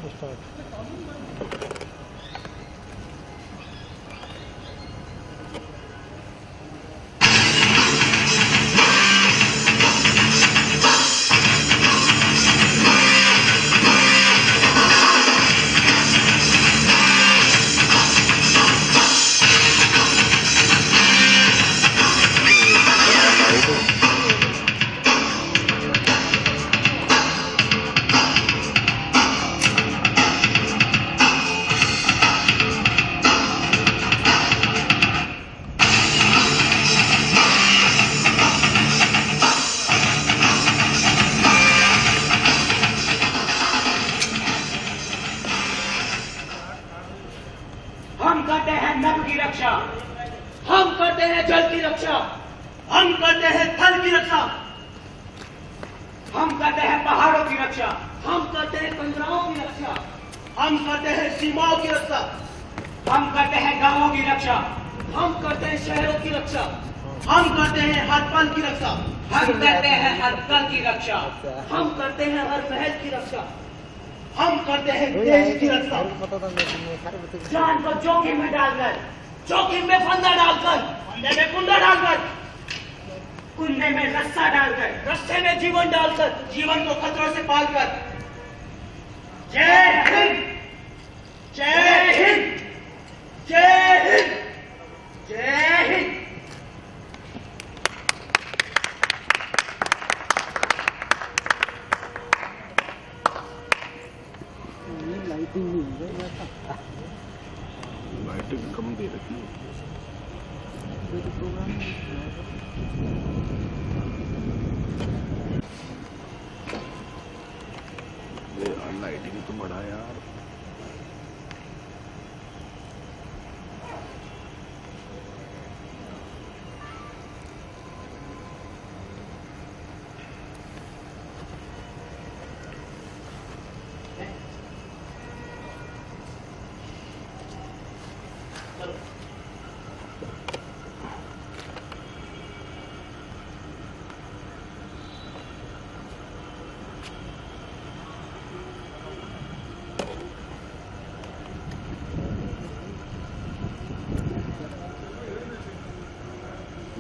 हम करते हैं नभ की रक्षा, हम करते हैं जल की रक्षा, हम करते हैं थल की रक्षा, हम करते हैं पहाड़ों की रक्षा, हम करते हैं कंदराओं की रक्षा, हम करते हैं सीमाओं की रक्षा, हम करते हैं गांवों की रक्षा, हम करते हैं शहरों की रक्षा, हम करते हैं हर पल की रक्षा, हम करते हैं हर पल की रक्षा, हम करते हैं हर महल की रक्षा, हम करते हैं देश की रक्षा। जान को जोखिम में डालकर, जोखिम में फंदा डालकर, फंदे में कुंडा डालकर, कुंडे में रस्सा डालकर, रस्से में जीवन डालकर, जीवन को खतरों से पालकर। जय हिंद, जय हिंद, जय हिंद, जय हिंद। लाइटिंग कम दे रखी है। लाइटिंग तो बड़ा यार।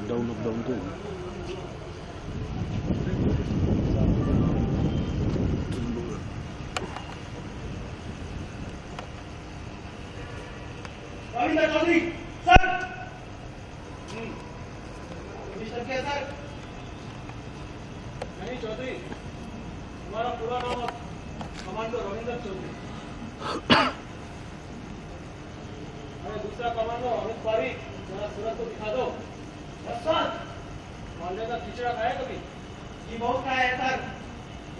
डाउन तो चौधरी सर, मिस्टर क्या सर? नहीं चौधरी, तुम्हारा पूरा नाम कमांडो रविंदर चौधरी। अरे दूसरा कमांडो अमित पारीक, जरा सूरत को दिखा दो। सर, मालदे का खिचड़ा खाया कभी? जी बहुत खाया है सर।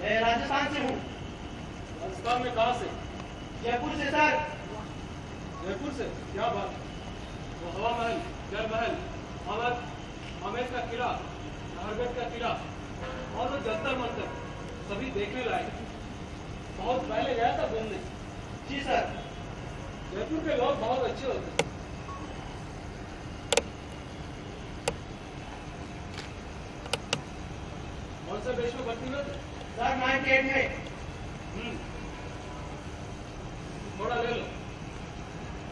मैं राजस्थान से हूँ। राजस्थान में कहाँ से? जयपुर से सर। जयपुर से? क्या बात है। वो हवा महल, जल महल, आमेर का किला, नाहरगढ़ का किला और वो जंतर मंतर सभी देखने लायक है। बहुत पहले गया था घूमने। जी सर। जयपुर के लोग बहुत अच्छे होते हैं। कौन सा देश में भर्ती हुए थे? सर 98 में। थोड़ा ले लो,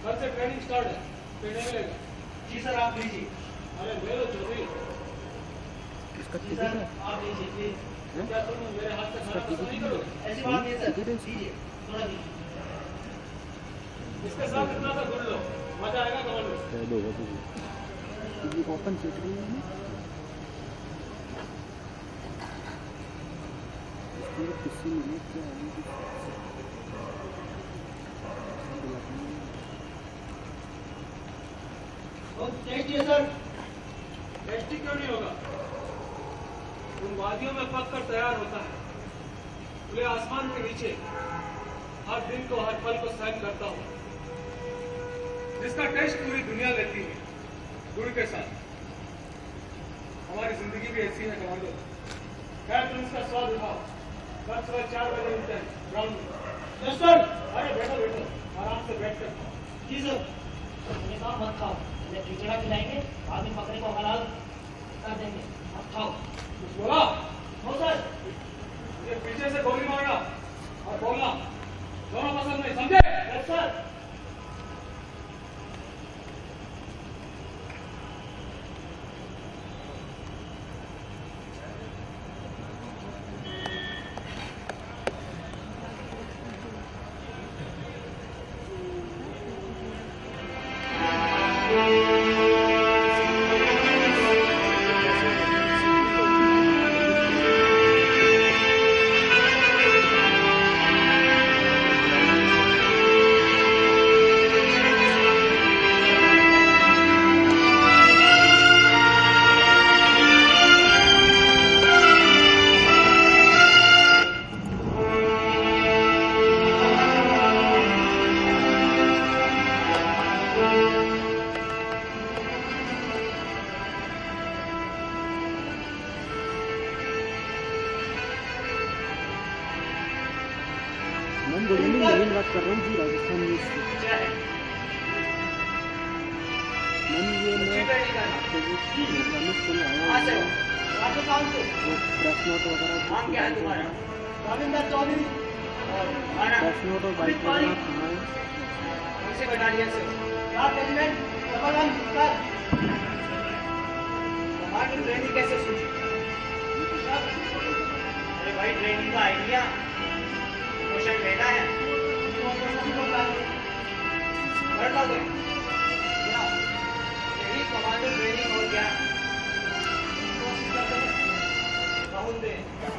कल से ट्रेनिंग स्टार्ट है, फिर नहीं मिलेगा। जी सर आप लीजिए। अरे ले लो चौधरी। जी सर आप लीजिए प्लीज। क्या तुम मेरे हाथ से खाना पसंद नहीं करोगे? ऐसी बात नहीं सर, लीजिए थोड़ा लीजिए। इसके साथ इतना सा गुड़ लो, मजा आएगा कमांडो। ओपन चेक रही है किसी ने क्या टेस्टी है सर। टेस्टी क्यों नहीं होगा? उन वादियों में पक कर तैयार होता है, खुले आसमान के नीचे हर दिन को हर पल को सहन करता हूँ, जिसका टेस्ट पूरी दुनिया लेती है। गुड़ के साथ हमारी जिंदगी भी ऐसी है कमांडो। क्या तुम इसका स्वाद उठाओ। कल सुबह 4 बजे मिलते हैं ग्राउंड में। Yes sir. अरे बैठो बैठो, आराम से बैठ कर खाओ। जी सर। ये काम मत खाओ, जब खिचड़ा खिलाएंगे बाद में बकरे को हलाल कर देंगे, मत खाओ। कुछ बोला? No sir. ये पीछे से गोली मारना और बोलना दोनों पसंद मैम गुड इवनिंग, नवीन बात कर रहा हूँ जी, राजस्थान न्यूज़ से। क्या है? मैम ये अच्छी मैं ट्रेनिंग करना। प्रोग्राम स्कूल आया कहाँ से हूँ, हो? राजस्थान से। वो प्रेस नोट वगैरह नाम क्या है तुम्हारा? रविंदर चौधरी। और तुम्हारा? प्रेस नोट और बाइक वगैरह कहाँ है? कौन से बटालियन से हो? क्या रेजिमेंट? Double one sir. हमारी ट्रेनिंग कैसे सूझी? अरे भाई ट्रेनिंग का आइडिया क्वेश्चन लेना है कर लोगे क्या? यही कमांडो ट्रेनिंग और क्या कोशिश करते हैं बहुत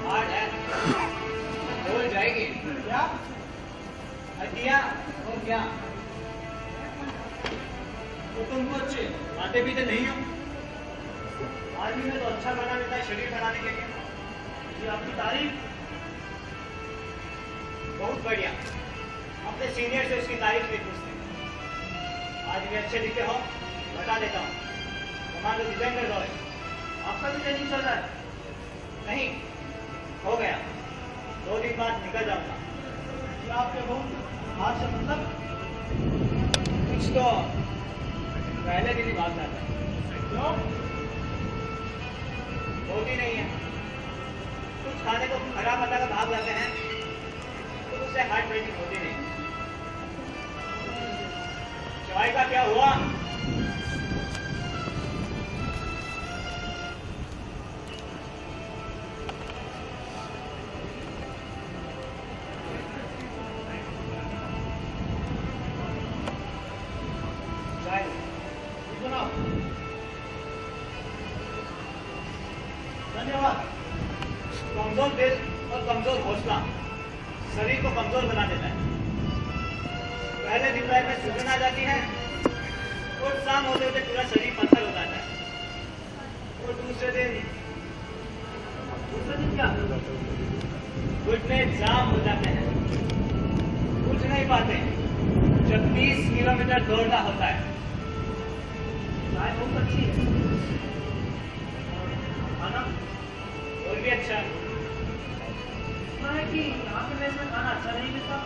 हार्ड है बोल जाएगी क्या हड्डियाँ और क्या तो तुम कुछ आते भी तो नहीं हो आर्मी में तो अच्छा बना देता है शरीर बनाने के लिए ये आपकी तारीफ बहुत बढ़िया अपने सीनियर से उसकी तारीफ नहीं पूछते आज भी अच्छे दिखे हो बता देता हूँ कमांडो जितेंद्र रॉय आपका भी ट्रेनिंग चल रहा है नहीं हो गया 2 दिन बाद निकल जाऊंगा ये आपके बहुत हाथ से मतलब कुछ तो पहले दिन ही भाग जाता है क्यों होती नहीं है कुछ खाने को खराब बता कर भाग जाते हैं तो उससे हार्ट ट्रेनिंग होती नहीं चाय का क्या हुआ चाय सुनाओ धन्यवाद कमजोर दिल और कमजोर हौसला शरीर को कमजोर बना देता है पहले दिन रात में सूजन आ जाती है और शाम होते होते पूरा शरीर पत्थर हो जाता है और दूसरे दिन क्या घुटने जाम हो जाते हैं उठ नहीं पाते जब 30 किलोमीटर दौड़ना होता है चाय बहुत अच्छी है खाना और भी अच्छा है सुना है कि यहाँ पे मेस में खाना अच्छा नहीं मिलता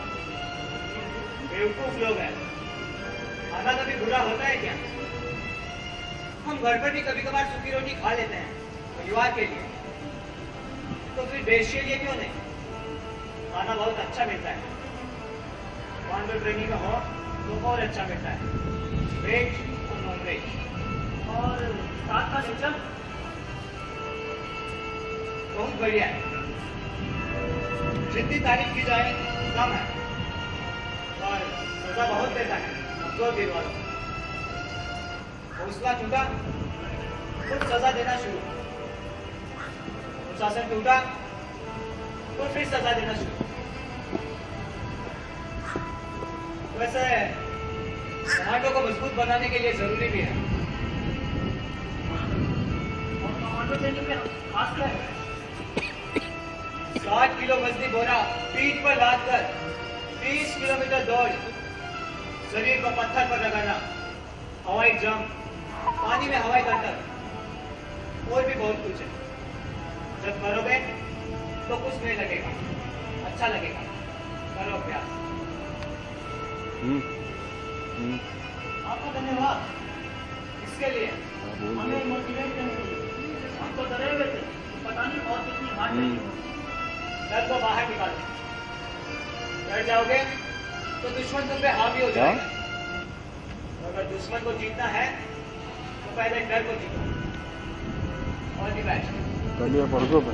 बेवकूफ लोग हैं खाना कभी बुरा होता है क्या हम घर पर भी कभी कभार सूखी रोटी खा लेते हैं परिवार के लिए तो फिर देश के लिए क्यों नहीं खाना बहुत अच्छा मिलता है कमांडो ट्रेनिंग में हो तो और अच्छा मिलता है वेज और नॉन वेज और साथ का सिस्टम बहुत बढ़िया है जितनी तारीफ की जाए कम है और सजा बहुत देता है कमजोर दिल वालों को हौसला टूटा कुछ सजा देना शुरू अनुशासन टूटा तो फिर सजा देना शुरू वैसे कमांडो को मजबूत बनाने के लिए जरूरी भी है और कमांडो ट्रेनिंग में खास क्या है 60 किलो वजनी बोरा पीठ पर लाद कर 30 किलोमीटर दौड़ शरीर को पत्थर पर लगाना हवाई जंप पानी में हवाई कटर और भी बहुत कुछ है जब करोगे तो कुछ नहीं लगेगा अच्छा लगेगा करो अभ्यास आपका धन्यवाद इसके लिए हमें मोटिवेट करने के लिए हम तो डरे हुए थे पता नहीं और कितनी हार्ड ट्रेनिंग होगी डर को बाहर निकाल डर जाओगे तो दुश्मन तुम पे हावी हो जाएगा अगर दुश्मन को जीतना है तो पहले डर को जीतो और भी बैठ कल या परसों पे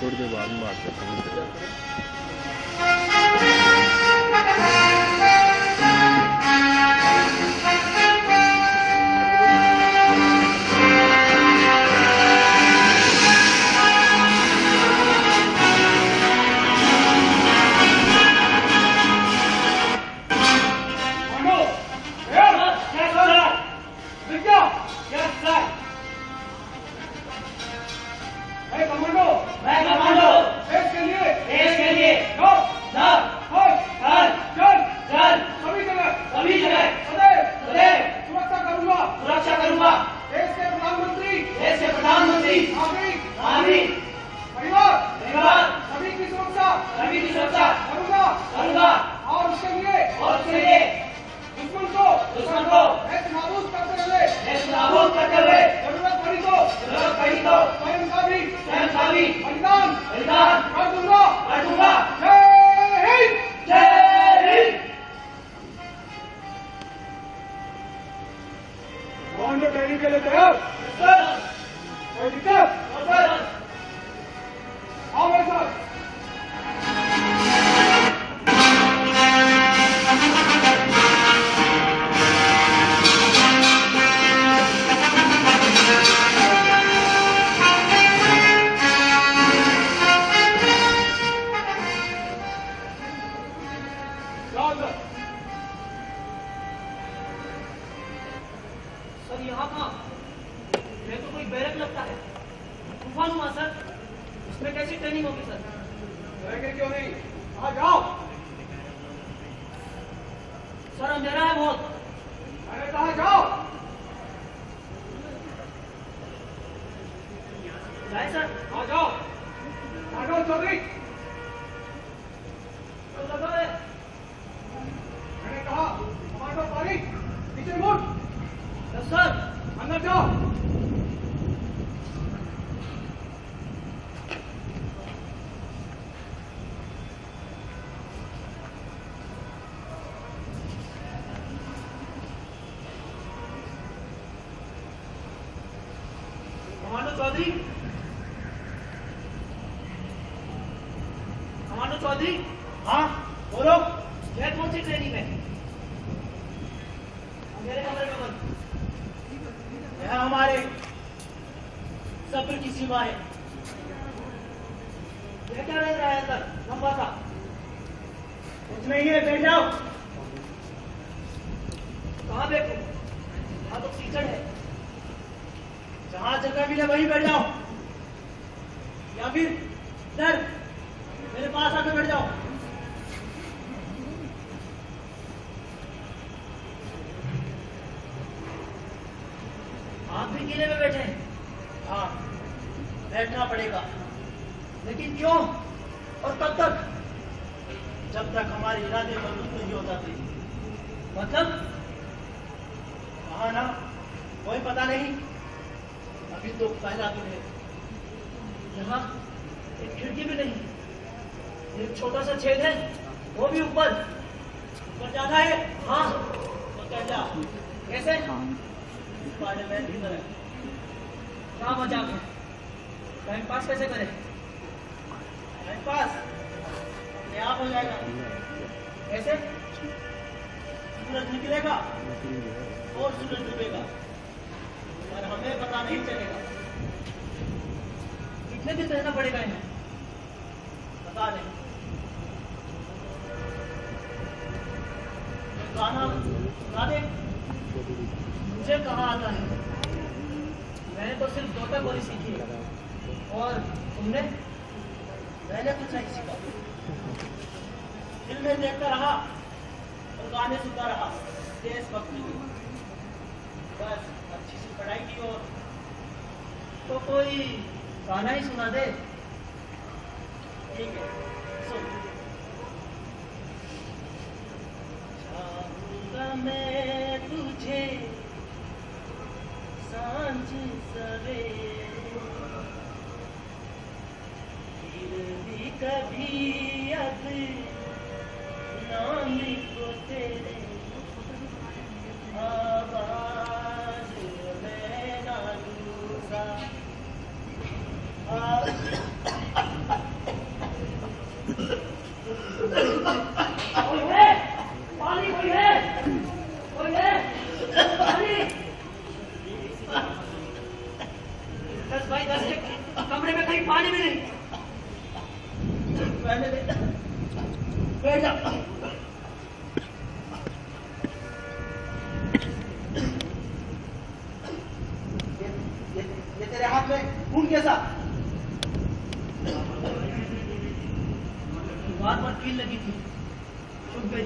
थोड़ी देर बाद में बात करते हैं कमांडो देश के लिए जाओ अंदर। सर यहाँ कहाँ? ये तो कोई बैरक लगता है। तूफान हुआ सर, इसमें कैसी ट्रेनिंग होगी सर? रहेंगे क्यों नहीं? आ जाओ। सर अंधेरा है बहुत। मैंने कहा जाओ। जाए सर? आ जाओ। आ जाओ चौधरी। तो लगा है। मैंने कहा कमांडो पारी नीचे मुड़। Yes sir. अंदर जाओ। कमांडो चौधरी, कमांडो चौधरी, हाँ बोलो। यह कौन सी ट्रेनिंग है? मेरे कमरे में बंद। यह हमारे सब्र की सीमा है। यह क्या रह रहा है अंदर लंबा सा? कुछ नहीं है, बैठ जाओ। कहाँ बैठूं? यहाँ तो कीचड़ है। जहां जगह मिले वहीं बैठ जाओ, या फिर इधर मेरे पास आके बैठ जाओ। आप भी किले में बैठे हैं? हाँ बैठना पड़ेगा, लेकिन क्यों और कब तक? जब तक हमारे इरादे मजबूत नहीं हो जाते। मतलब कहा ना, कोई पता नहीं। अभी तो पहला दिन है। यहाँ एक खिड़की भी नहीं, एक छोटा सा छेद है, वो भी ऊपर। ऊपर जाना है? हाँ। तो क्या जा, कैसे? स्पाइडरमैन की तरह। क्या मजाक है? टाइम पास कैसे करें? टाइम पास अपने आप हो जाएगा। कैसे? सूरज निकलेगा और सूरज डूबेगा, पर हमें पता नहीं चलेगा। कितने दिन रहना पड़ेगा इन्हें? पता नहीं। गाना गा दे। मुझे कहाँ आता है? मैंने तो सिर्फ गोता गोली सीखी है। और तुमने? मैंने कुछ नहीं सीखा। फिल्में देखता रहा और गाने सुनता रहा देशभक्ति के। बस अच्छी सी पढ़ाई की और तो कोई गाना ही सुना दे। ठीक है सुन। चाहूंगा मैं तुझे सांझ सवेरे, फिर भी कभी अब नाम को तेरे आवाज में ना लूंगा। कोई है? पानी कोई है? कोई है? पानी? 10 बाई 10 के कमरे में कहीं पानी भी नहीं। पहले बैठ जा। ये तेरे हाथ में खून कैसा? बार बार कील लगी थी, छुप गई।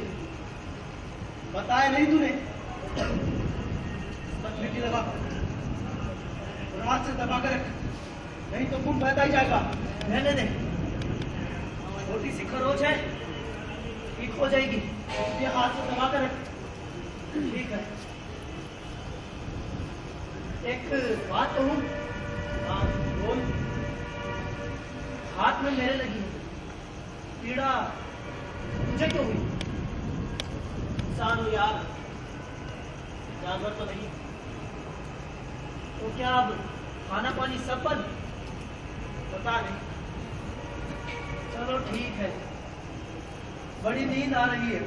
बताया नहीं तूने? बस मिट्टी लगा और हाथ से दबा कर रख, नहीं तो खून बहता ही जाएगा। रहने दे, छोटी सी खरोच है, ठीक हो जाएगी। ये हाथ से दबा कर रख। ठीक है। एक बात कहूँ? हाँ बोल। हाथ में मेरे लगी है, पीड़ा मुझे क्यों हुई? इंसान हो यार, जानवर तो नहीं। तो क्या अब खाना पानी सब बंद? पता नहीं। चलो ठीक है, बड़ी नींद आ रही है।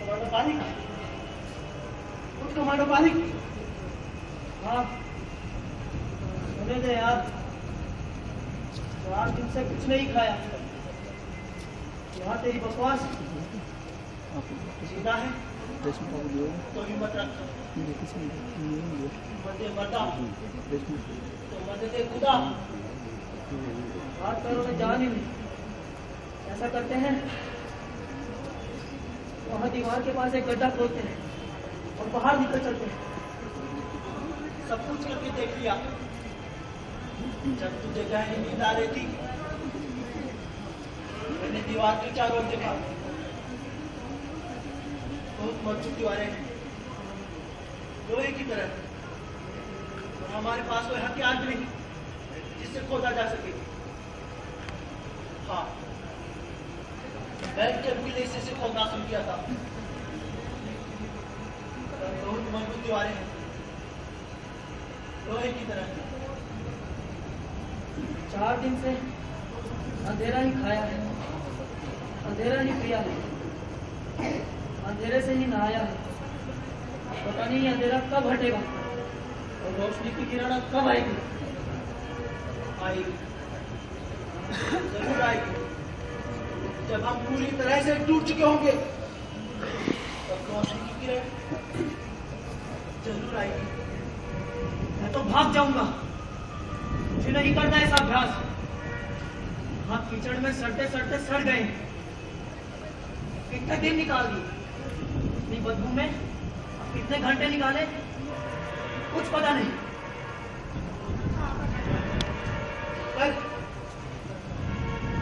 कमांडो पारिक, उठ कमांडो पारिक। हाँ होने दे यार, 4 दिन से कुछ नहीं खाया। यहाँ तेरी बकवास सीधा है तो हिम्मत रख, मर्दे मर्दा तो मर्दे दे खुदा। हाथ पैरों में जान ही नहीं। ऐसा करते हैं, वहाँ दीवार के पास एक गड्ढा खोदते हैं और बाहर निकल चलते हैं। सब कुछ करके देख लिया। जब तुझे गहरी नींद आ रही थी, मैंने दीवार के चारों ओर देखा। बहुत मजबूत दीवारें हैं, लोहे की तरह, और हमारे पास कोई हथियार भी नहीं जिससे खोदा जा सके। हाँ, बैठ के भी इसे से खोदना शुरू किया था। बहुत मजबूत दीवारें हैं, लोहे की तरह। 4 दिन से अंधेरा ही खाया है, अंधेरा ही पिया है, अंधेरे से ही नहाया है। पता नहीं अंधेरा कब हटेगा और रोशनी की किरण कब आएगी। आएगी, जरूर आएगी। जब हम पूरी तरह से टूट चुके होंगे, तब रोशनी की किरण जरूर आएगी। मैं तो भाग जाऊंगा, मुझे नहीं करना ऐसा अभ्यास। हाथ कीचड़ में सड़ते सड़ते सड़ गए, कितने दिन निकाल दिए इतनी बदबू में, अब कितने घंटे निकाले कुछ पता नहीं। पर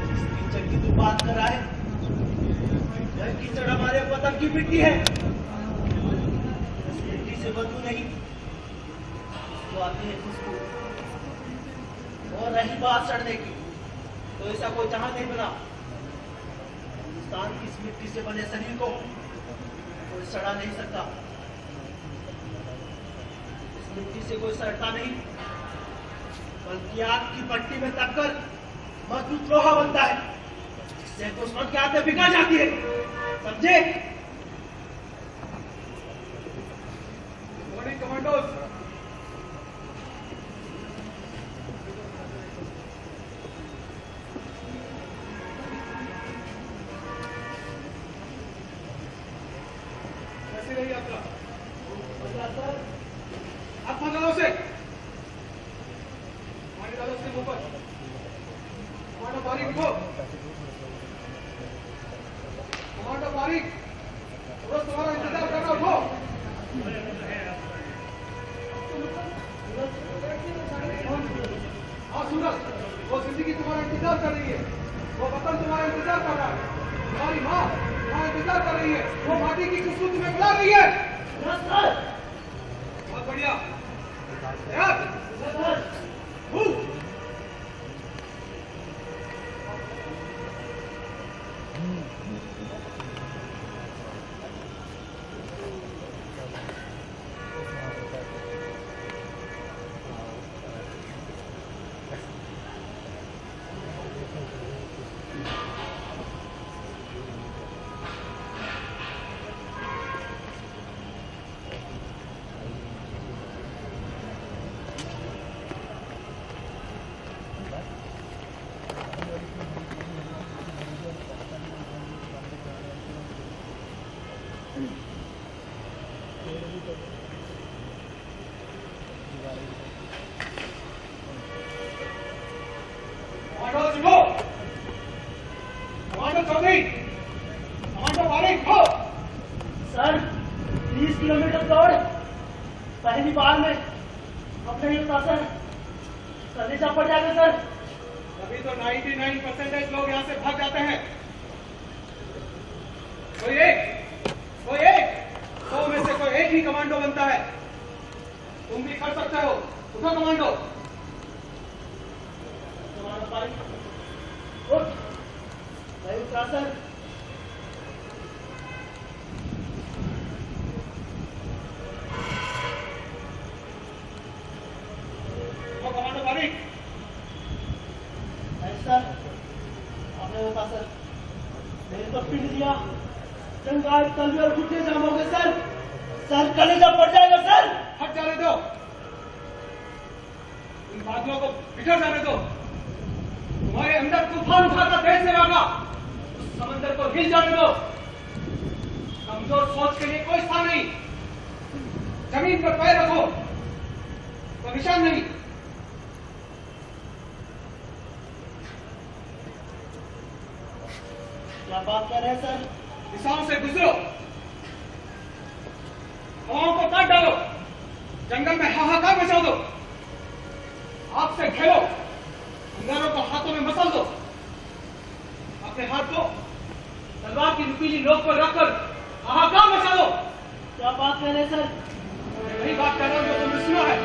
इस कीचड़ की तू बात कर रहा है, यह कीचड़ हमारे वतन की मिट्टी है। इस मिट्टी से बदबू नहीं, तो आती है खुशबू। और रही बात सड़ने की, तो ऐसा कोई जहां नहीं बना। हिंदुस्तान की इस मिट्टी से बने शरीर को कोई सड़ा नहीं सकता। इस मिट्टी से कोई सड़ता नहीं, बल्कि आग की भट्टी में तपकर मजबूत लोहा बनता है, जिससे दुश्मन की आंखें बिगड़ जाती है। समझे? Morning commandos. कैसी रही यात्रा? हाथ पकड़ो उसे, पानी डालो उसके मुंह पर। कमांडो बारीक उठो, कमांडो बारीक, सूरज तुम्हारा इंतजार कर रहा, उठो। हाँ सूरज, वो जिंदगी तुम्हारा इंतजार कर रही है, वो वतन तुम्हारा इंतजार कर रहा है, तुम्हारी माँ तुम्हारा इंतजार कर रही है, वो माटी की खुशबू तुम्हें बुला रही है। बहुत बढ़िया। कमांडो उठो, कमांडो चौधरी, कमांडो बारीक उठो। सर 30 किलोमीटर दौड़ पहली बार में अपने नहीं होता सर, कलेजा पड़ जाएगा सर। अभी तो 99% लोग यहाँ से भाग जाते हैं। कोई एक 100 में से कोई एक ही कमांडो बनता है। तुम भी कर सकते हो, उठो commando. Sir commando Parik. Sir आपने होता सर, मैंने तो पीट दिया, जंगाल तलवार घुटने जाम हो गए सर। सर कलेजा पड़ जाएगा सर। हट जाने दो, इन बादलों को बिखर जाने दो। तुम्हारे अंदर तूफान उठाकर तेज से भागा, उस समंदर को हिल जाने दो। कमजोर सोच के लिए कोई स्थान नहीं। जमीन पर पैर रखो, कोई निशान नहीं। क्या बात कर रहे हैं सर? दिशाओं से गुजरो, हवाओं को काट डालो, जंगल में हाहाकार मचा दो, आग से खेलो, अंगारों को हाथों में मसल दो। अपने हाथ को तलवार की नुकीली नोक पर रखकर हाहाकार मचा दो। क्या बात कर रहे हैं सर? वही बात कर रहा हूं जो तुमने सुना है।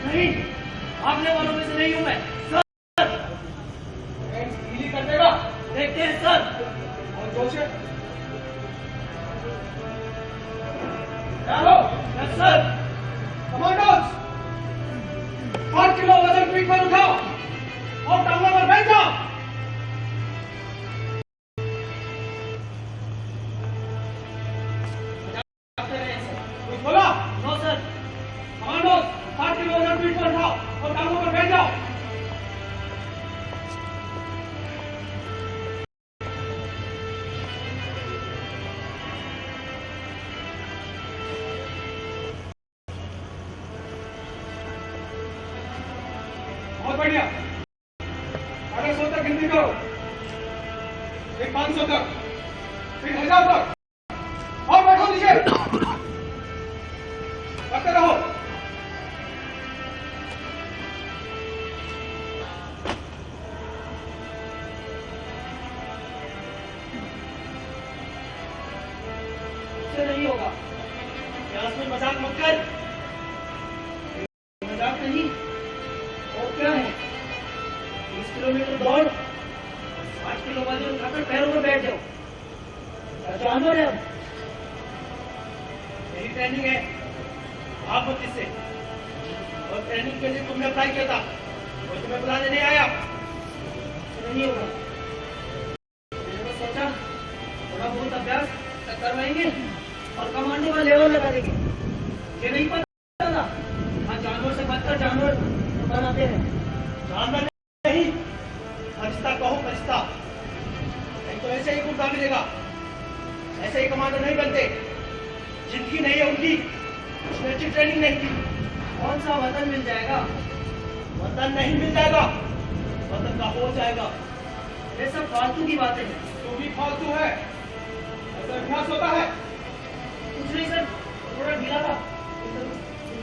नहीं, भागने वालों में से नहीं हूं मैं सर। गीली कर देगा, देखते हैं सर। और जोश है सर। कमांडोज 5 किलो वजन पीठ पर उठाओ और टांगों पर बैठ जाओ। कुछ बोला? No sir. कमांडोज 5 किलो वजन पीठ पर उठाओ और टांगों पर बैठ जाओ। बहुत बढ़िया, 150 तक गिनती करो, फिर 500 तक, फिर 1000 तक, और बैठो नीचे, करते रहो। इससे नहीं होगा, प्यास में मजाक मत कर। मजाक नहीं और क्या है? 30 किलोमीटर दौड़, 5 किलो वजन उठाकर पैरों पर बैठ जाओ। क्या जानवर है? मेरी ट्रेनिंग है, भाग मत इससे। और ट्रेनिंग के लिए तुमने अप्लाई किया था, और तुम्हें बुलाने नहीं आया। नहीं होगा। मैंने तो सोचा थोड़ा बहुत अभ्यास करवाएंगे और कमांडो का लेवल लगा देंगे। ये नहीं पता था हाँ जानवर से बचकर जानवर बनाते हैं। जानवर नहीं, फरिश्ता कहो फरिश्ता। नहीं तो ऐसे ही गुंडा मिलेगा, ऐसे ही कमांडो नहीं बनते। जिंदगी नहीं है उनकी, उसने अच्छी ट्रेनिंग नहीं की। कौन सा वतन मिल जाएगा? वतन नहीं मिल जाएगा, वतन का हो जाएगा। ये सब फालतू की बातें हैं। तू भी फालतू है, ऐसा अभ्यास होता है। कुछ नहीं सर, थोड़ा ढीला था।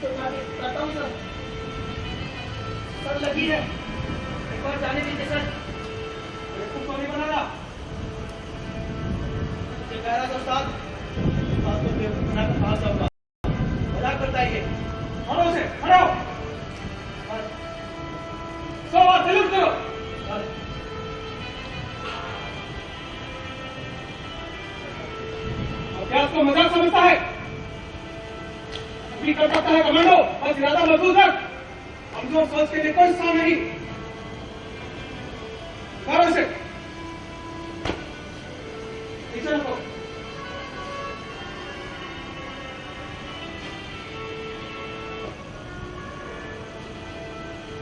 करता हूँ सर। सर लगी है, एक बार जाने दीजिए सर। बेवकूफ तो नहीं बनाना। ये कह रहा था साहब, बात तो बेवकूफ बनाकर कहा जाऊंगा। मजाक करता है ये। मारो उसे, मारो। 100 बार सैल्यूट करो। रात को मजाक समझता है? भी कर जाता है कमांडो, बस इरादा मजबूत रख। कमजोर सोच के लिए कोई स्थान नहीं। कारण से नीचे रखो।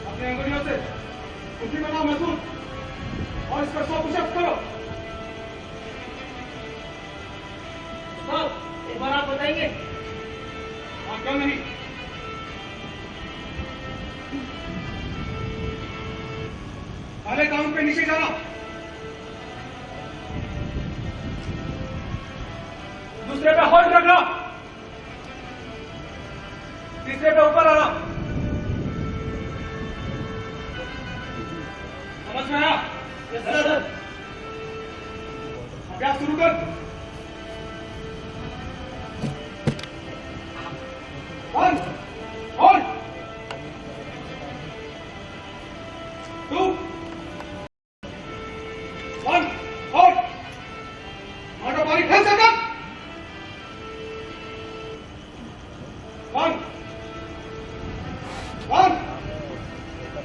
अपनी अंगुलियों से मुट्ठी बनाओ मजबूत और इस पर 100 पुशअप करो। सर एक बार आप बताएंगे? हाँ, क्यों नहीं? पहले काउंट पे नीचे जाना, दूसरे पे होल्ड रखना, तीसरे पे ऊपर आना। समझ में आया? Yes sir. अभ्यास शुरू कर। 1 होल्ड 2 1 होल्ड मारो बारी 10 सेकंड 1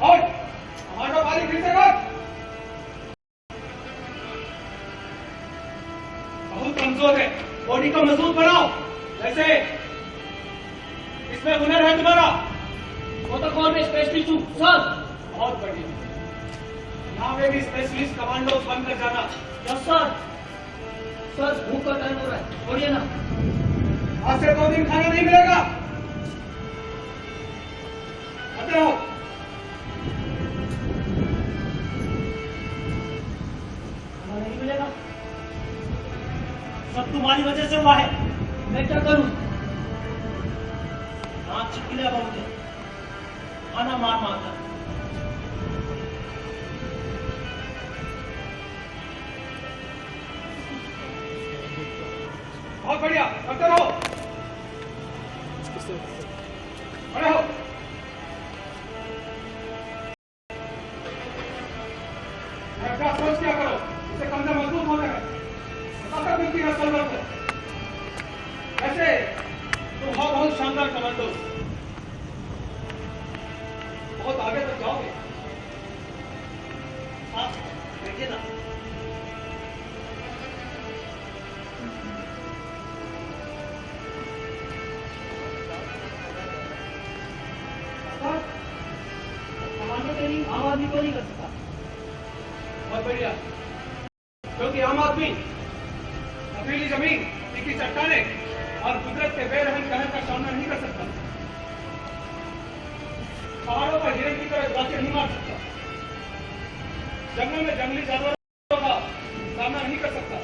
होल्ड मारो बारी 3 सेकंड। बहुत कमजोर है, बॉडी को मजबूत बनाओ। जैसे इसमें हुनर है तुम्हारा। वो तो कौन में स्पेशलिस्ट हूँ सर। बहुत बढ़िया। यहाँ में भी स्पेशलिस्ट कमांडो बनकर जाना। Yes sir. सर भूख का टाइम हो रहा है, छोड़िए ना। आज से 2 दिन खाना नहीं मिलेगा। आते रहो। खाना नहीं मिलेगा? सब तुम्हारी वजह से हुआ है। मैं क्या करूँ? आँख चिपकिले बहुत है, खाना मार मारता। बहुत बढ़िया, करते रहो। खड़े हो। अभ्यास सोच क्या करो, इससे कंधे मजबूत होते हैं, ताकत मिलती है शरीर को। ऐसे तुम हो बहुत शानदार कमांडो, बहुत आगे तक जाओगे। हाँ बैठिए ना। कमांडो ट्रेनिंग आम आदमी को नहीं कर सकता। बहुत बढ़िया, क्योंकि आम आदमी पथरीली जमीन, तीखी चट्टानें और कुदरत के बेरहम कहर का सामना नहीं कर सकता। पहाड़ों पर हिरन की तरह गाचे नहीं मार सकता। जंगल में जंगली जानवरों का सामना नहीं कर सकता।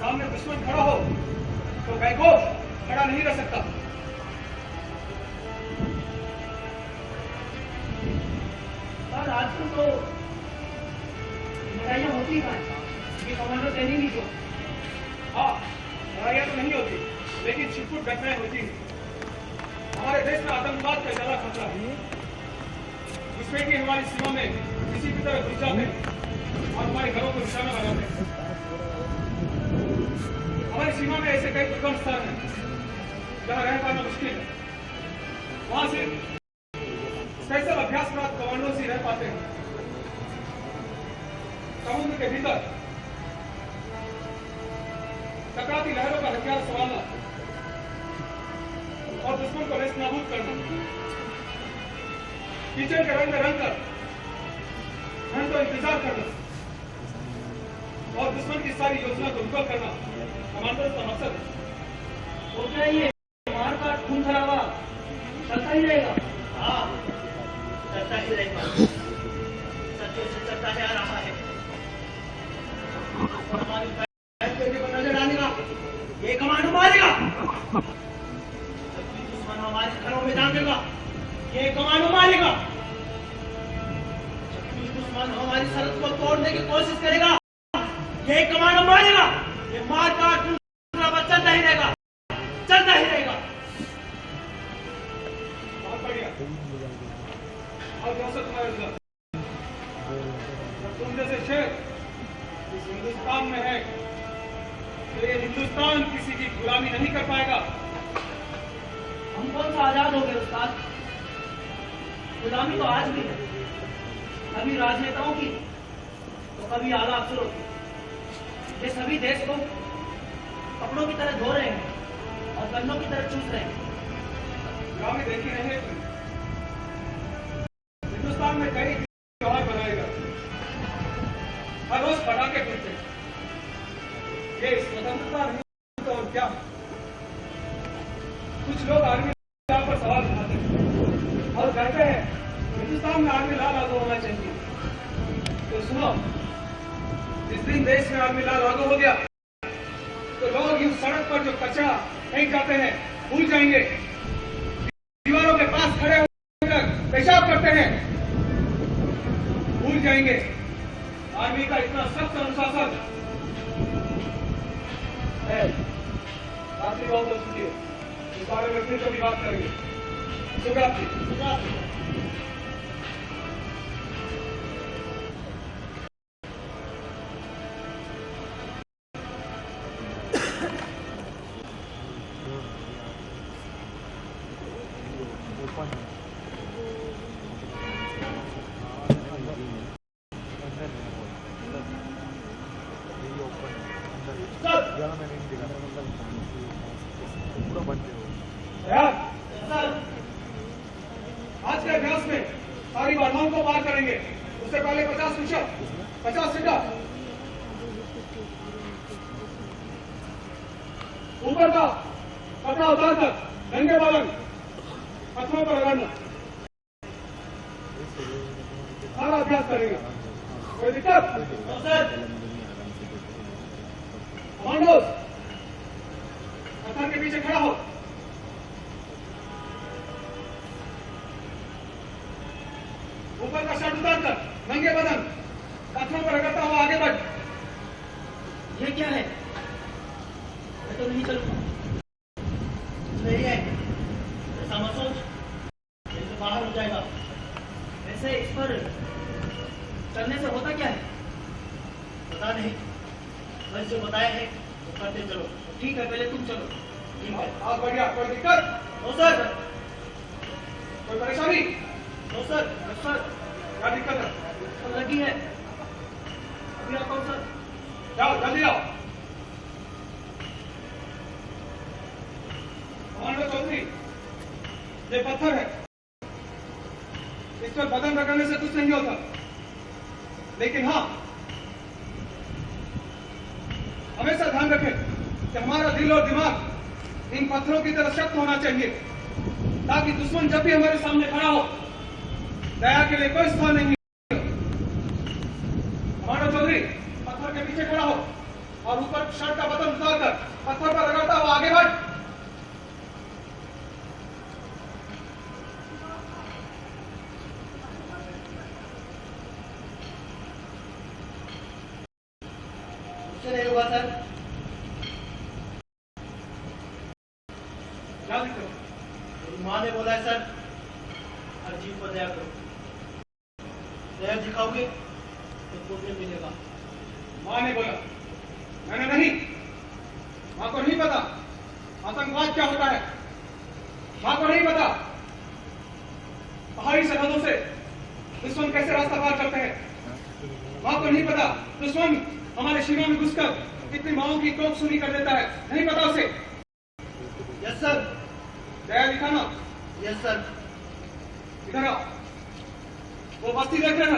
सामने दुश्मन खड़ा हो तो बैकोफ खड़ा नहीं रह सकता। सर आजकल तो लड़ाइयाँ होती हैं, ये कमांडो ट्रेनिंग नहीं तो। हाँ, लड़ाइयाँ तो नहीं होती, लेकिन छिटपुट घटनाएं होती हैं। हमारे देश में आतंकवाद का ज्यादा खतरा है। घुसपैठी हमारी सीमा में किसी भी तरह घुस जाते हैं और हमारे घरों को निशाना बनाते हैं। हमारी सीमा में ऐसे कई दुर्गम स्थान हैं जहाँ रह पाना मुश्किल है। वहां से स्पेशल अभ्यास प्राप्त कमांडो से रह पाते हैं। समुद्र के भीतर टकराती लहरों का हथियार संभालना और दुश्मन को नेस्त नाबूद करना, कीचड़ के रंग में रंग कर घंटों इंतजार करना और दुश्मन की सारी योजना को विफल करना कमांडो का मकसद है। तो क्या ये मार काट खून खराबा चलता ही रहेगा? हाँ चलता ही रहेगा, सच्चों से चलता ही आ रहा है। हमारी पैर पर नजर डालेगा, ये कमांडो मारेगा। जब दुश्मन हमारे घरों में दांगेगा, ये कमांडो मारेगा। जब दुश्मन हमारी सरहद को तोड़ने की कोशिश करेगा, ये कमांडो मारेगा। ये मार काट खून खराबा चलता ही रहेगा, चलता ही रहेगा। बहुत बढ़िया। और जो से तुम्हारे साथ तुम जैसे शेर इस हिंदुस्तान में है, तो ये हिंदुस्तान किसी की गुलामी नहीं कर पाएगा। हम कौन सा आजाद हो गए उस्ताद? गुलामी तो आज भी है, कभी राजनेताओं की तो कभी आला अफसरों की। ये सभी देश को कपड़ों की तरह धो रहे हैं और गन्नों की तरह चूस रहे हैं। गुलामी देखी नहीं है। हिंदुस्तान में कई त्योहार मनाएगा, हर रोज पटाखे फूटते। ये स्वतंत्रता नहीं तो और क्या? कुछ लोग आर्मी पर सवाल उठाते हैं और कहते हैं हिंदुस्तान में आर्मी ला लागू होना चाहिए। तो सुनो, जिस दिन देश में आर्मी ला लागू हो गया तो लोग इस सड़क पर जो कचरा फेंक जाते हैं भूल जाएंगे। दीवारों के पास खड़े होकर पेशाब करते हैं भूल जाएंगे। आर्मी का इतना सख्त अनुशासन है। रात्रि बहुत हो चुकी है, इस बारे में फिर कभी बात करेंगे। शुभ रात्रि। आज के अभ्यास में सारी बाधाओं को पार करेंगे। उससे पहले 50 मीटर ऊपर का कपड़ा उतारकर नंगे बालन पत्थरों पर लगाना, सारा अभ्यास करेंगे। कोई दिक्कत? कमांडोज पत्थर के पीछे खड़ा हो। ऊपर का शर्ट उतारकर नंगे बदन पत्थरों पर रगड़ता हुआ आगे बढ़। ये क्या है? मैं तो नहीं चलूंगा। नहीं है, ऐसा मत सोच, ये तो बाहर हो जाएगा। वैसे इस पर चलने से होता क्या है? पता नहीं, बस जो बताया है वो करते चलो। ठीक है, पहले तुम चलो। ठीक है, आप बढ़िया। कोई दिक्कत? No sir. कोई परेशानी? No sir. सर क्या दिक्कत है? तो लगी है, अभी आता हूँ सर। जाओ जल्दी आओ। कमांडो चौधरी, ये पत्थर है, इस पर बदन रगड़ने से कुछ नहीं होता, लेकिन हाँ हमेशा ध्यान रखें कि हमारा दिल और दिमाग इन पत्थरों की तरह सख्त होना चाहिए, ताकि दुश्मन जब भी हमारे सामने खड़ा हो दया के लिए कोई स्थान नहीं। कमांडो चौधरी, पत्थर के पीछे खड़ा हो और ऊपर शर्ट का बटन उतारकर पत्थर पर रगड़ता हुआ आगे बढ़। नहीं होगा सर। क्या दिक्कत? मेरी माँ ने बोला है सर, हर जीव पर दया करो। दया दिखाओगे तो पुण्य मिलेगा। माँ ने बोला, मैंने नहीं। माँ को नहीं पता आतंकवाद क्या होता है। माँ को नहीं पता पहाड़ी सरहदों से दुश्मन कैसे रास्ता पार करते हैं। माँ को नहीं पता दुश्मन हमारे शिविरों में घुसकर कितनी माओं की कोख सुनी कर देता है। नहीं पता उसे। Yes sir. दया दिखाना। Yes sir. इधर आओ। वो बस्ती देख रहे हो?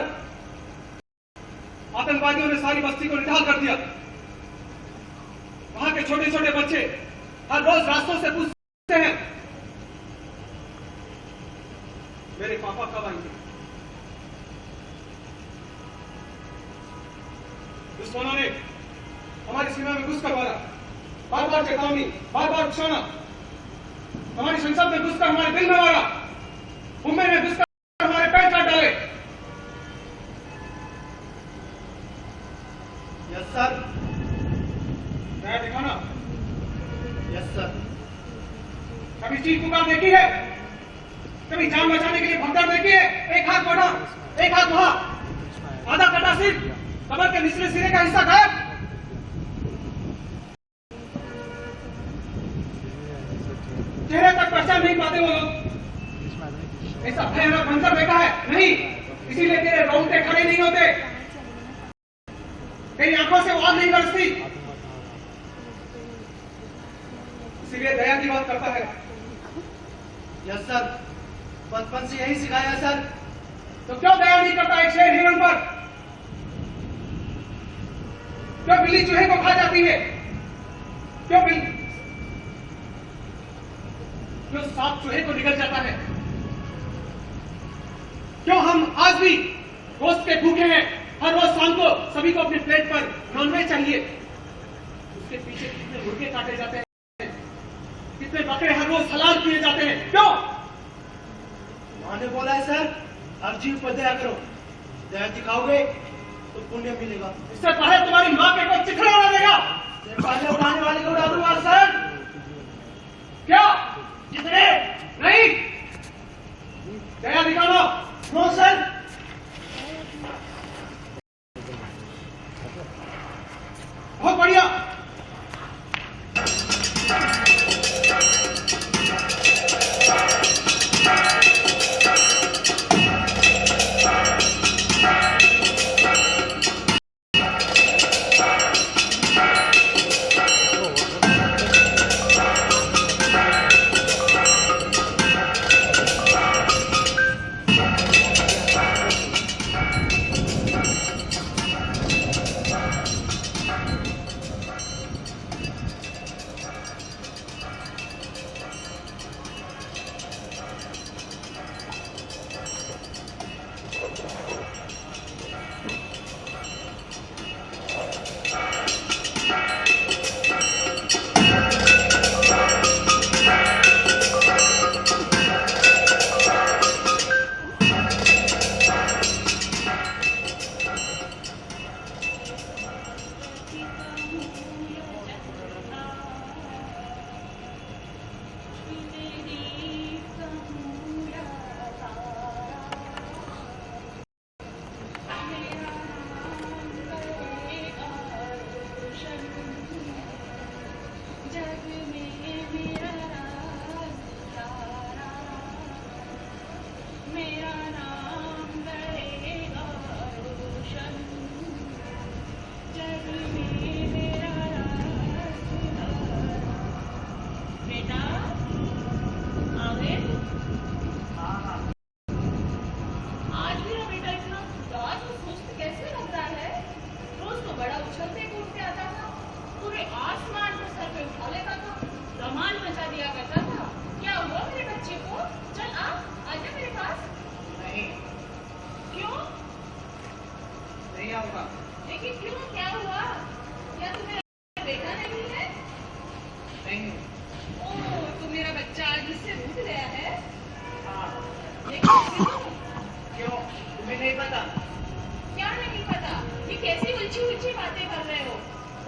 आतंकवादियों ने सारी बस्ती को निढाल कर दिया। वहां के छोटे छोटे बच्चे हर रोज रास्तों से पूछते हैं मेरे पापा कब आएंगे। दुश्मनों ने हमारी सीमा में घुसकर मारा, बार बार चेतावनी, बार बार उकसाना। हमारी संसद में घुसकर हमारे दिल में मारा, मुंबई में घुसकर हमारे पैर काट डाले। Yes sir. दया दिखाना। Yes sir. कभी चीख पुकार देखी है? कभी जान बचाने के लिए भगदड़ देखी है? एक हाथ बढ़ा, एक हाथ वहां, आधा कटा सिर, कमर के निचले सिरे का हिस्सा गायब। भयानक मंजर देखा है? नहीं, इसीलिए तेरे रोंगटे खड़े नहीं होते, तेरी आंखों से आग नहीं बरसती, इसीलिए दया की बात करता है। यस सर, बचपन से यही सिखाया है सर। तो क्यों दया नहीं करता एक शेर हिरण पर? क्यों बिल्ली चूहे को खा जाती है? क्यों सांप चूहे को निगल जाता है? क्यों हम आज भी गोश्त के भूखे हैं? हर रोज शाम को सभी को अपने प्लेट पर नॉनवेज चाहिए। उसके पीछे कितने मुर्गे काटे जाते हैं, कितने बकरे हर रोज हलाल किए जाते हैं? क्यों? मां ने बोला है सर, हर जीव पर दया करो, दया दिखाओगे तो पुण्य मिलेगा। इससे पहले तुम्हारी माँ के को चिथड़ा उड़ा देगा। पहले उड़ाने वाले को उड़ा दूंगा सर। क्या? जितने नहीं, दया दिखाना। No sir. बहुत बढ़िया। लेकिन क्यों, क्या हुआ? क्या तुम्हें देखा नहीं है? नहीं। ओह, तो मेरा बच्चा आज इससे रुक गया है। हाँ। लेकिन क्यों? तुम्हें नहीं पता? क्या नहीं पता? ये कैसी उलझी उलझी बातें कर रहे हो?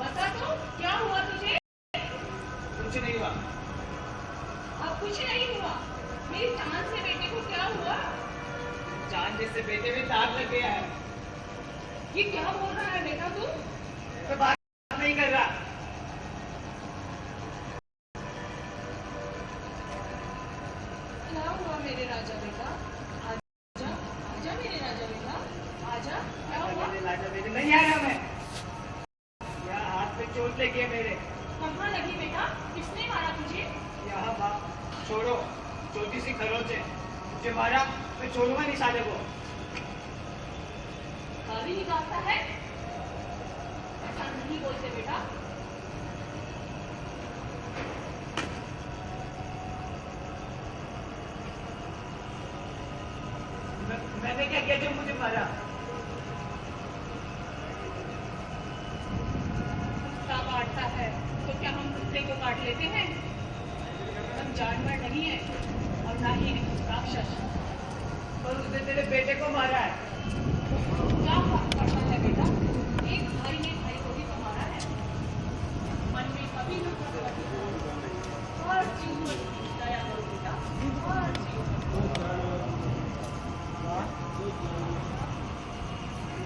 बता तो, क्या हुआ तुझे? कुछ नहीं हुआ। अब कुछ नहीं हुआ। मेरी चांद से बेटे को क्या हुआ? चांद जैसे बेटे में दाग लग गया है। ये क्या बोल रहा है बेटा तू? तो बात नहीं कर रहा। क्या हुआ मेरे राजा बेटा? आजा, आजा मेरे राजा बेटा, आजा। क्या हुआ? राजा बेटे नहीं आया मैं। यहाँ हाथ पे चोट लगी है मेरे। कहाँ लगी बेटा? किसने मारा तुझे? यहाँ बाप छोड़ो, छोटी सी खरोच है, मुझे मारा, मैं छोड़ूंगा नहीं साले को। गाली निकालता है? ऐसा नहीं बोलते बेटा। मैंने क्या किया जो मुझे मारा? कुत्ता काटता है तो क्या हम कुत्ते को काट लेते हैं? हम जानवर नहीं है और ना ही राक्षस। पर उसने तेरे बेटे को मारा है। क्या फर्क पड़ता है बेटा? एक भाई ने भाई को भी तो मारा है। मन में कभी न कभी हर चीज में दया करो बेटा, हर चीज।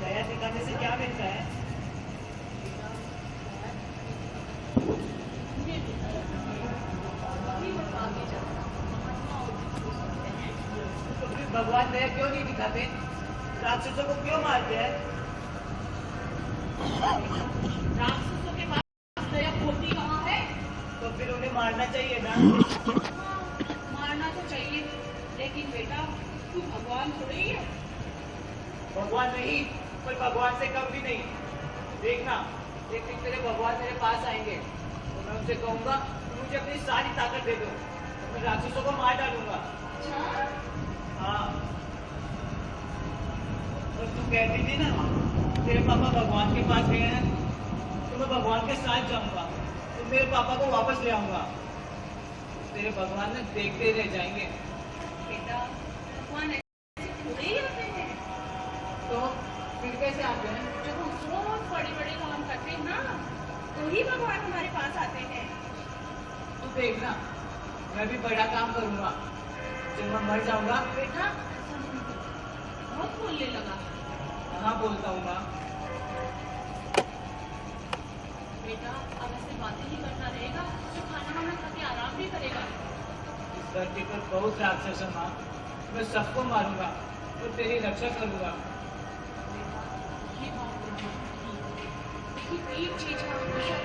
दया दिखाने से क्या मिलता है? मुझे भी दया कभी लोग आगे जाकर महात्मा और बुद्ध बनते हैं। तो फिर भगवान क्यों नहीं दिखाते? राक्षसों को क्यों मारते हैं? राक्षसों के पास दया होती कहाँ है? तो फिर उन्हें मारना चाहिए ना? मारना तो चाहिए, लेकिन बेटा तू भगवान थोड़ी है। भगवान नहीं, पर भगवान से कम भी नहीं। देखना, एक दिन तेरे भगवान मेरे पास आएंगे तो मैं उनसे कहूंगा मुझे अपनी सारी ताकत दे दो, तो मैं राक्षसों को मार डालूंगा। अच्छा, हाँ, और तू कहती थी ना तेरे पापा भगवान के पास गए हैं, तो मैं भगवान के साथ जाऊंगा, तो मेरे पापा को वापस ले आऊंगा। तेरे भगवान ने देखते रह जाएंगे। बेटा भगवान ऐसे थोड़े ही आते हैं। तो फिर कैसे आते हैं? जब हम बहुत बड़े बड़े काम करते हैं ना, तो ही भगवान हमारे पास आते हैं। तू देखना, मैं भी बड़ा काम करूंगा। जब मैं मर जाऊंगा। बेटा ऐसा नहीं बोल, बहुत बोलने लगा। कहाँ बोलता हूँ माँ? बेटा अब ऐसे बातें ही करता रहेगा तो खाना वाना खा के आराम भी करेगा। इस धरती पर बहुत राक्षस है माँ, मैं सबको मारूंगा और तेरी रक्षा करूंगा। बेटा ये बात तो ठीक है, लेकिन एक चीज का हमेशा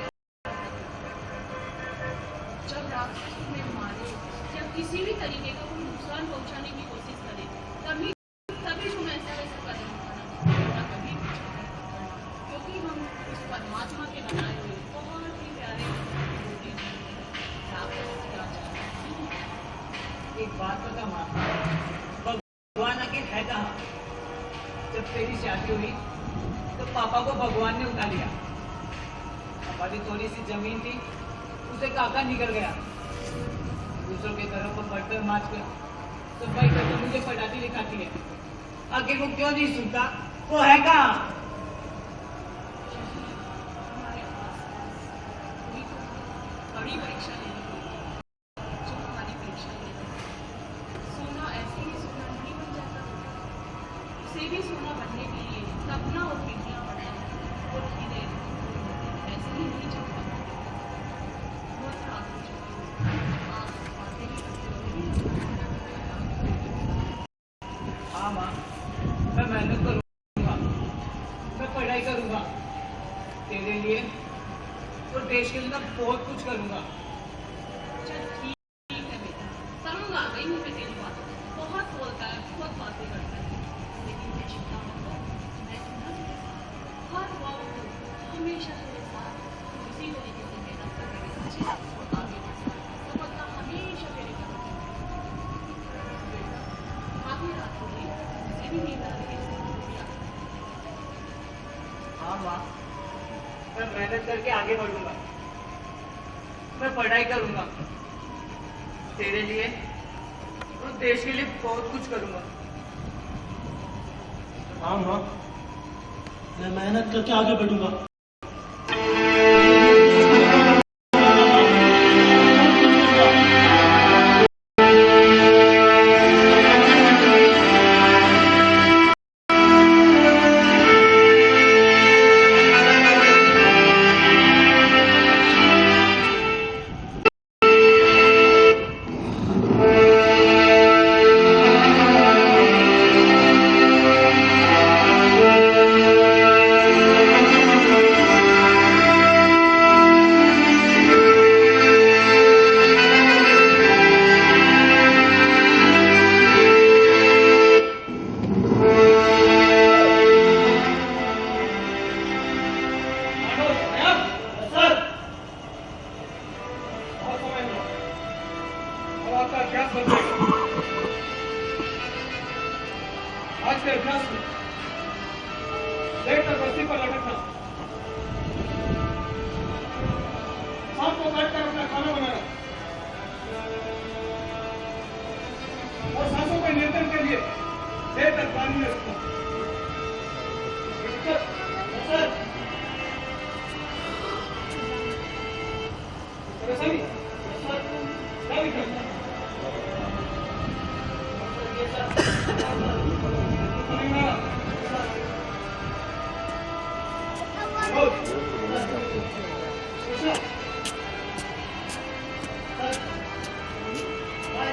जब राक्षस तुम्हें मारे या किसी भी तरीके का कोई नुकसान पहुंचाने की कोशिश करे, तभी तभी तुम ऐसा कदम उठाना, कभी क्योंकि हम उस परमात्मा के बनाए हुए बहुत ही प्यारे राक्षस क्या चाहते हैं। एक बात बता माँ, भगवान आखिर है कहाँ? जब तेरी शादी हुई तो पापा को भगवान ने उठा लिया। हमारी थोड़ी सी जमीन थी, उसे काका निकल गया। दूसरों के घरों पर बर्तन माज कर सफाई करके मुझे पढ़ाती लिखाती है। आखिर वो क्यों नहीं सुनता? वो है कहाँ? हमारे पास कोई तो बड़ी परीक्षा लेनी होगी, जो हमारी परीक्षा लेनी। सोना ऐसे ही सोना नहीं बन जाता, उसे भी सोना बनने के लिए सपना और पीढ़ियाँ बनाए और हीरे ऐसे ही नहीं चलता। बहुत आगे चलते आप बातें ही करते हाँ माँ, मैं मेहनत करूंगा, मैं पढ़ाई करूंगा तेरे लिए और देश के लिए मैं बहुत कुछ करूंगा। चल ठीक है बेटा, समझ आ गई मुझे तेरी बात। बहुत बोलता है, बहुत बातें करता है, लेकिन मैं चिंता मत कर, मैं सुना तेरे साथ हर वक्त हमेशा तेरे साथ इसी तरीके से मेहनत करके अच्छे और आगे बढ़ता तो पता हमेशा तेरे साथ बेटा। आगे रात को ही मुझे भी नींद आ रही है। हाँ माँ, मैं मेहनत करके आगे बढ़ूंगा, मैं पढ़ाई करूंगा तेरे लिए और देश के लिए बहुत कुछ करूंगा। हाँ माँ, मैं मेहनत करके आगे बढ़ूंगा। आज के अभ्यास में देर तक रस्सी पर लटकना, शाम को बैठकर अपना खाना बनाना और सांसों के नियंत्रण के लिए देर तक पानी में रखना। सर, क्या दिक्कत?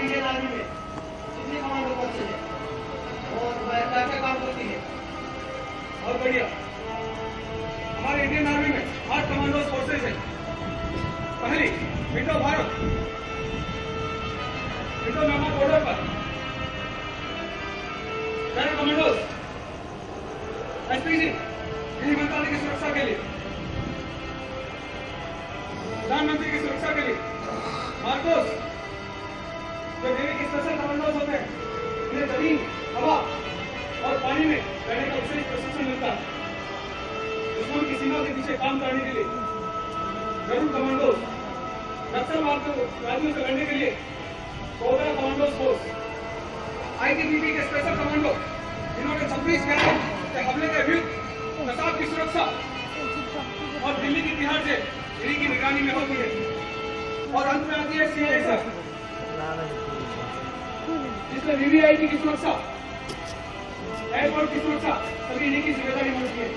इंडियन आर्मी में जितने कमांडो पहुंचे थे और हमारे इंडियन आर्मी में 8 कमांडो फोर्सेज है। पहली Indo Bharat, Indo Myanmar border पर पैरा कमांडोज, एसपीजी गृह मंत्रालय की सुरक्षा के लिए, प्रधानमंत्री की सुरक्षा के लिए, मार्कोस जो नेवी के स्पेशल कमांडोज होते हैं, इन्हें जमीन, हवा और पानी में रहने का विशेष प्रशिक्षण मिलता है। दुश्मन की सीमा के पीछे काम करने के लिए गरुड़ कमांडोज, नक्सलवादियों से लड़ने के लिए कोबरा कमांडोज फोर्स, आईटीबीपी के स्पेशल कमांडो जिन्होंने 26 घंटे के हमले के विरुद्ध कसाब की सुरक्षा और दिल्ली की तिहाड़ जेल इन्हीं की निगरानी में होती है। और अंत में आती है सीआईएसएफ, जिसमें वीवीआईपी की सुरक्षा, एयरपोर्ट की सुरक्षा सभी इन्हीं की जिम्मेदारी होती है।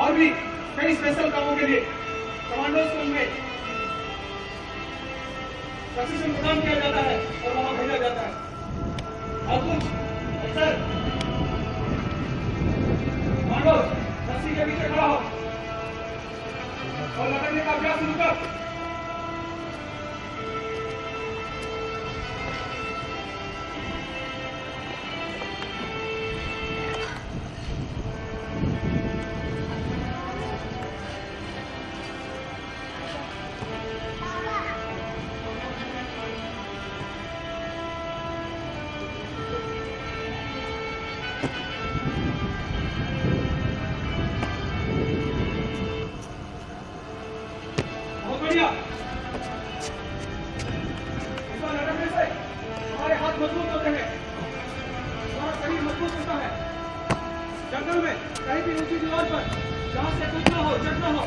और भी कई स्पेशल कामों के लिए कमांडो स्कूल में प्रशिक्षण प्रदान किया जाता है और वहां भेजा जाता है। और कुछ सर कमांडो रस्सी के पीछे खड़ा हो और लड़ने का अभ्यास शुरू कर। बढ़िया। इसका लड़ने से हमारे हाथ मजबूत होते हैं, हमारा शरीर मजबूत होता है। जंगल में कहीं भी ऊंची दीवार पर जहां से कूदना हो, चढ़ना हो,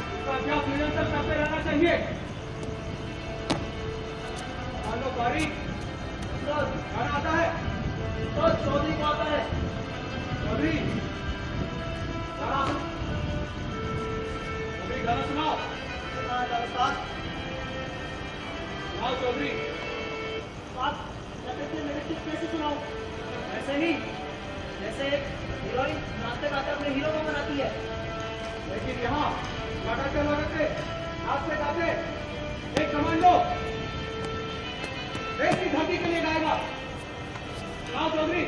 इसका अभ्यास निरंतर करते रहना चाहिए। मान लो बारी गाना आता है तो चौधरी को आता है, चौधरी गाना सुनाओ। सुनाओ चौधरी। आप कैसे सुनाओ? ऐसे नहीं जैसे हीरोइन नाचते गाते अपने हीरो को बनाती है। लेकिन यहाँ गाते लगाते नाचते गाते एक कमांडो देश की धरती के लिए गाएगा। सुनाओ चौधरी।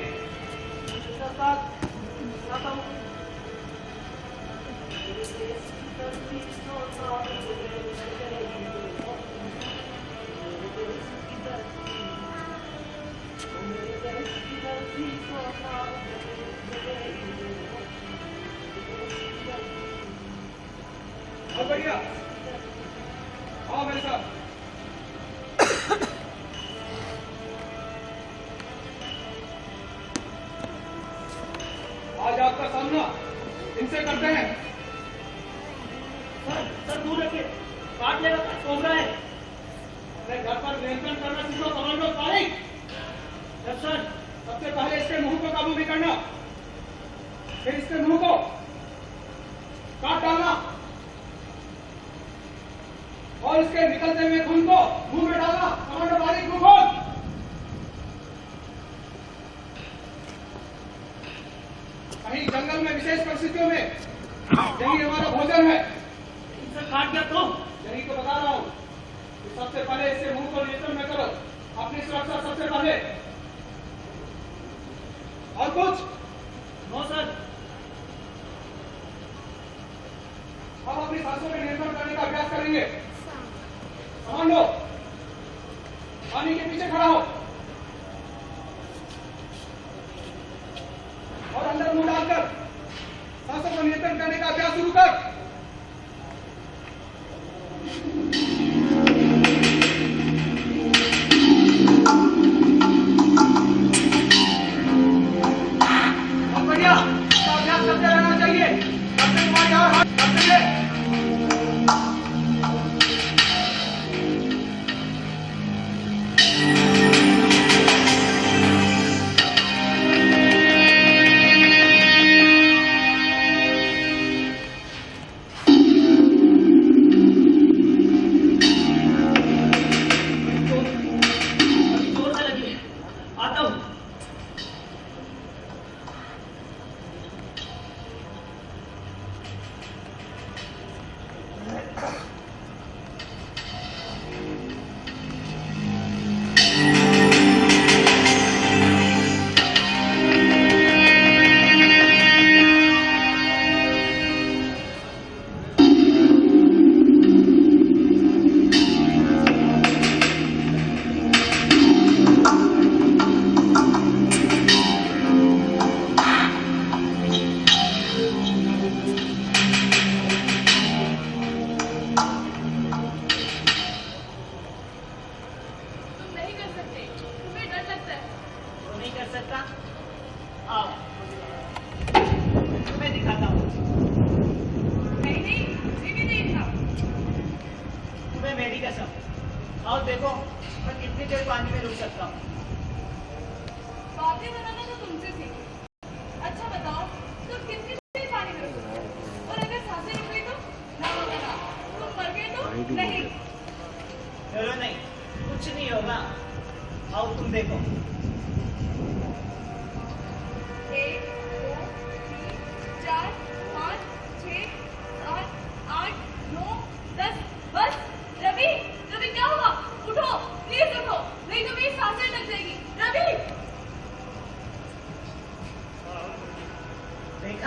बहुत बढ़िया, आओ मेरे साथ। आज आपका सामना इनसे करते हैं। सर दूर रखिए, काट लेगा, कोबरा है। अपने घर पर नियंत्रण करना सीखो कमांडो तारिक। सर सबसे पहले इसके मुंह को काबू भी करना, फिर इसके मुंह को काट डालना और इसके निकलते हुए खून को मुंह में डालना। कमांडो तारिक मुंह खोल। कहीं जंगल में विशेष परिस्थितियों में यही हमारा भोजन है। इनसे काट गया तो यही तो बता रहा हूं कि सबसे पहले इससे मुंह को नियंत्रण में करो, अपनी सुरक्षा सबसे पहले। और कुछ नो सर। हम अपनी सांसों में नियंत्रण करने का अभ्यास करेंगे। कमांडो पानी के पीछे खड़ा हो और अंदर मुंह डालकर सांसों को नियंत्रण करने का अभ्यास शुरू कर। बहुत बढ़िया, इसका अभ्यास करते रहना चाहिए। जब तक तुम्हारी और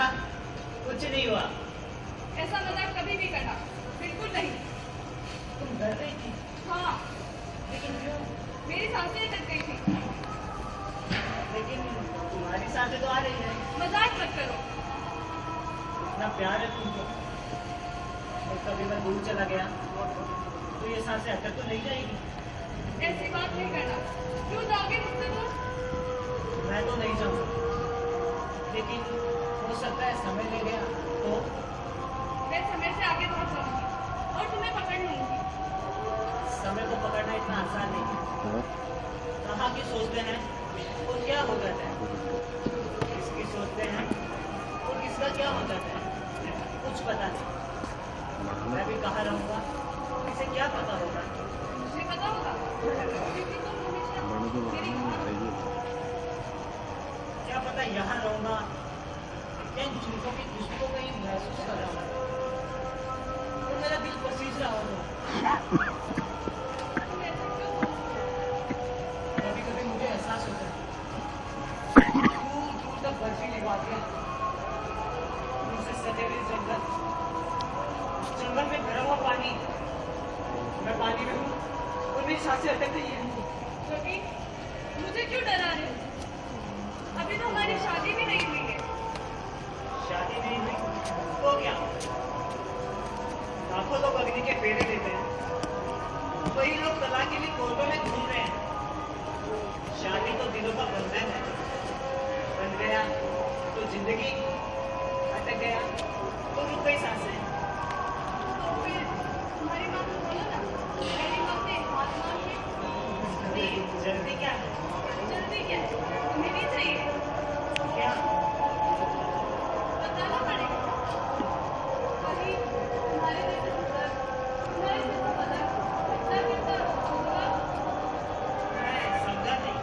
था, कुछ नहीं हुआ। ऐसा मजाक कभी भी करना, बिल्कुल नहीं। तुम डर रही थी? हाँ, लेकिन क्यों? मेरी सांसें अटक गई थी। लेकिन तुम्हारी सांसें तो आ रही है। मजाक मत करो। इतना प्यार है तुमको, और कभी मैं दूर चला गया तो ये सांसें अटक तो नहीं जाएगी। ऐसी बात नहीं करना। क्यों जाओगे मुझसे दूर? मैं तो नहीं जाऊंगा, लेकिन हो सकता है समय ले गया तो। मैं समय से आगे पहुंच जाऊंगी और तुम्हें पकड़ लूंगी। समय को पकड़ना इतना आसान नहीं है। कहाँ की सोचते हैं और क्या हो जाता है, किसकी सोचते हैं और किसका क्या हो जाता है, कुछ पता नहीं। मैं भी कहाँ रहूंगा, इसे क्या पता होगा। मुझे पता होगा, क्योंकि तुम हमेशा मेरी क्या पता यहाँ रहूंगा, इन झूठों की खुशबू को ही महसूस कर रहा हूँ और मेरा दिल पसीज रहा हो। तुम ऐसा क्यों बोलते हो? कभी कभी मुझे एहसास होता है दूर दूर तक बर्फीली वादियां, उनसे सटे हुए जंगल, जंगल में भरा हुआ पानी, मैं पानी में हूँ और मेरी सांसें अटक रही है। कभी मुझे क्यों डरा रहे हो? अभी तो हमारी शादी भी नहीं हुई है। शादी नहीं हुई तो क्या? लाखों लोग अग्नि के फेरे लेते हैं, वही लोग तलाक के लिए कोर्टों में घूम रहे हैं। शादी तो दिलों का बंधन है, बन गया तो जिंदगी, अटक गया तो रुक गई सांसें। तो फिर तुम्हारी बात तो बोलो ना। मेरी बात से हाथ मार के जल्दी क्या है? जल्दी क्या है? तुम्हें नहीं चाहिए? क्या? बताना पड़ेगा। कभी तुम्हारे जैसे सुंदर, तुम्हारे जैसा बदन इतना कितना होगा? मैं समझा नहीं।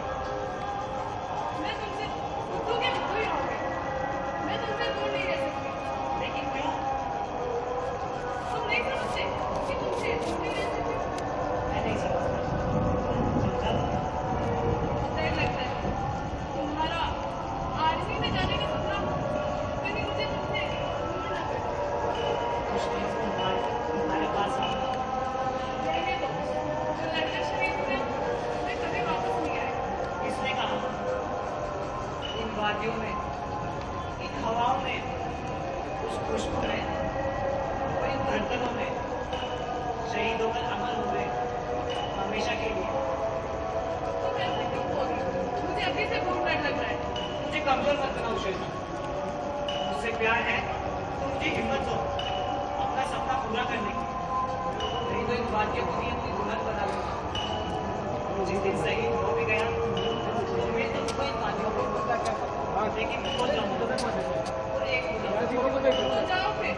मैं तुमसे बुद्धू के बुद्धू ही रहूंगी। मैं तुमसे दूर नहीं रह सकती। लेकिन क्यों? तुम नहीं समझते कि तुमसे दूर नहीं रह सकती? मैं नहीं समझता, समझा दो। डर लगता है तुम्हारा आर्मी में जाने का सपना कभी मुझे तुमसे दूर ना कर दे। मुश्किल से तुम्हारे पास आऊंगा। रहने दो। जो लड़का शरीर में मैं कभी वापस नहीं आएगा। किसने कहा? इन वादियों में, इन हवाओं में, उस खुशबू में और इन धड़कनों में शहीद होकर अमर हुए हमेशा के लिए। तुम ऐसे क्यों बोल रहे हो? मुझे अभी से बहुत डर लग रहा है। मुझे कमजोर मत बनाओ श्वेता। मुझसे प्यार है तो मुझे हिम्मत दो अपना सपना पूरा करने की। नहीं तो इन वादियों को भी अपनी दुल्हन बना लो। जिस दिन शहीद हो भी गया तो मैं तो कोई इन वादियों को, लेकिन खो जाऊंगा और एक हो जाऊंगा। तो जाओ फिर।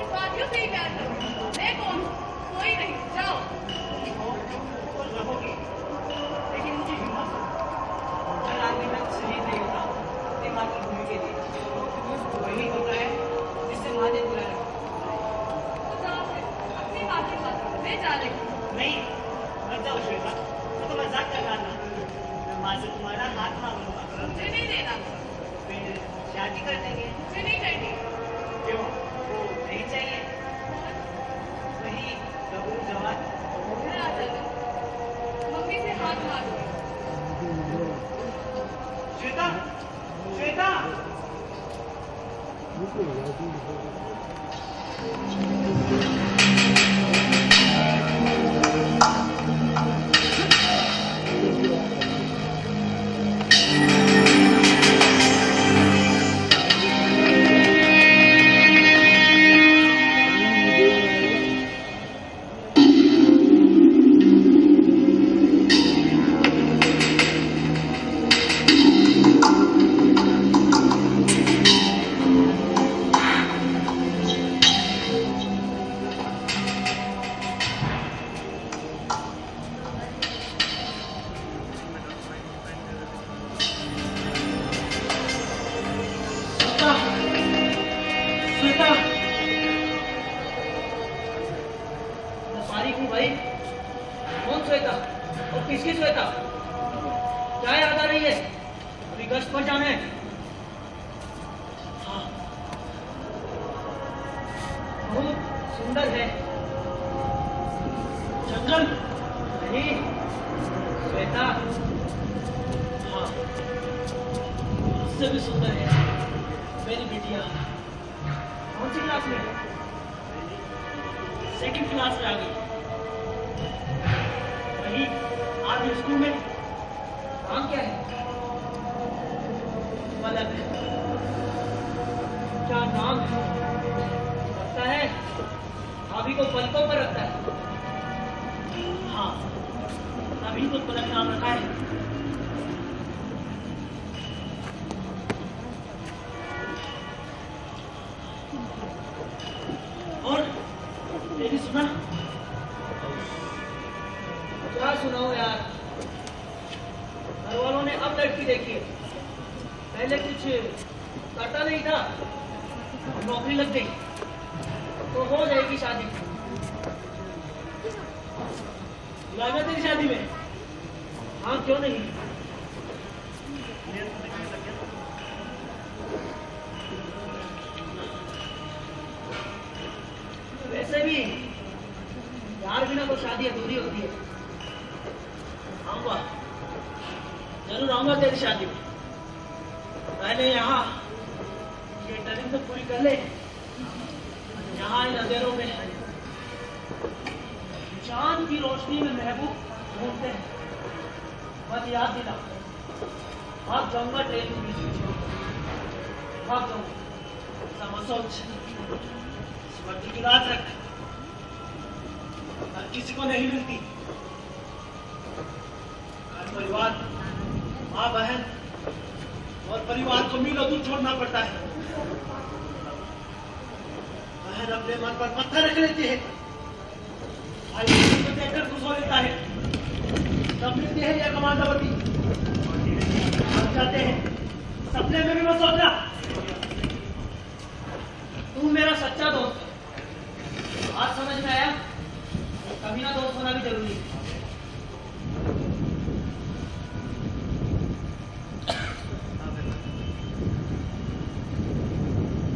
इस वादियों से ही प्यार करो। मैं कौन हूँ? कोई नहीं। जाओ। और रहोगे, लेकिन मुझे हिम्मत दो। हर आदमी तक शहीद नहीं होता अपनी मातृभूमि के लिए। वही होता है जिससे माँ ने बुलाया। तो जाओ फिर। अपनी बातें मत करो। मैं जा रही हूँ। नहीं, मत जाओ श्वेता, मैं तो मजाक कर रहा था। मैं माँ से तुम्हारा हाथ मांग लूंगा, मुझे नहीं देना। फिर शादी कर देंगे। मुझे नहीं करनी। क्यों? वो नहीं चाहिए? वही गबरू जवान। घर आ जाना। मम्मी से हाथ मारो। श्वेता, श्वेता। श्वेता, फारिग हूँ भाई। कौन श्वेता और किसकी श्वेता? क्या याद आ रही है? अभी गश्त पर जाना है। हाँ, सुंदर है। जंगल। नहीं, श्वेता। हाँ, उससे भी सुंदर है मेरी बिटिया। कौन सी क्लास में? सेकंड क्लास में आ गई। वही आज स्कूल में नाम क्या है? पलक। क्या नाम है? लगता है भाभी को पलकों पर रखता है। हाँ, अभी तो पलक नाम रखा है। और तेरी सुना? क्या सुनाओ यार, घर वालों ने अब लड़की देखी है। पहले कुछ करता नहीं था, नौकरी लग गई तो हो जाएगी शादी। बुलाएगा तेरी शादी में? हाँ, क्यों नहीं। वैसे भी यार बिना तो शादी अधूरी होती है। आऊंगा, जरूर आऊंगा तेरी शादी में। पहले यहाँ ये ट्रेनिंग तो पूरी कर ले। यहाँ इन अंधेरों में चांद की रोशनी में महबूब ढूंढते हैं। बस याद दिला, भाग जाऊंगा ट्रेन के बीच में, भाग जाऊंगा। समझ सोच, इस वर्दी की रात रख, हर किसी को नहीं मिलती। घर परिवार, माँ बहन और परिवार को मीलों दूर छोड़ना पड़ता है। बहन अपने मन पर पत्थर रख लेती है, भाई को देखकर खुश हो लेता है। तब मिलती है यह कमांडावती। हम चाहते हैं सपने में भी मत सोचना। तू मेरा सच्चा दोस्त है। आज समझ में आया कि कमीना दोस्त होना भी जरूरी है।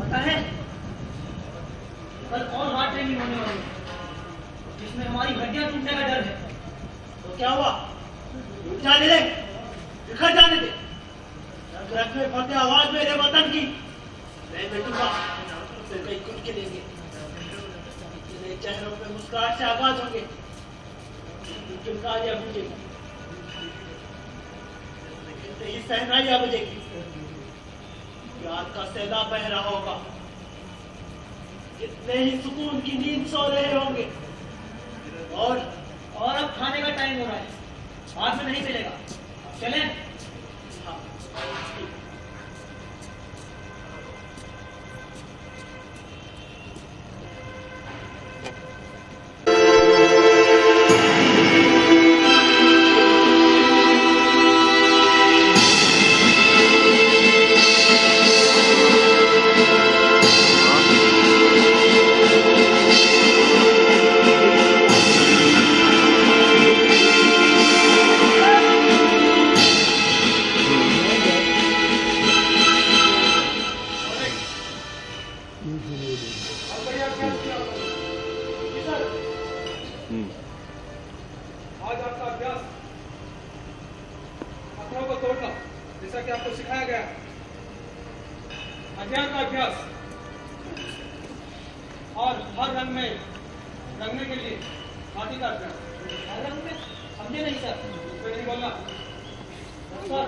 पता है कल और हार्ड ट्रेनिंग होने वाली है जिसमें हमारी हड्डियां टूटने का डर है। तो क्या हुआ? जाने दे, बिखर जाने दे। जब रख में फटे आवाज मेरे वतन की, मैं बैठूंगा फिर कई कुट के देंगे। तेरे चेहरों पे मुस्कुराहट से आगाज होंगे, चिमकारियां बजेगी, गिरते ही सहनाइयां बजेगी। प्यार का सैलाब बह रहा होगा, कितने ही सुकून की नींद सो रहे होंगे। और अब खाने का टाइम हो रहा है, बाद में नहीं मिलेगा। चलें? हाँ, आज आपका अभ्यास पत्थरों को तोड़ना, जैसा कि आपको सिखाया गया। अज्ञान का अभ्यास और हर रंग में रंगने के लिए माटी का अभ्यास। हर रंग में समझे नहीं सर। कोई नहीं बोलना। सर,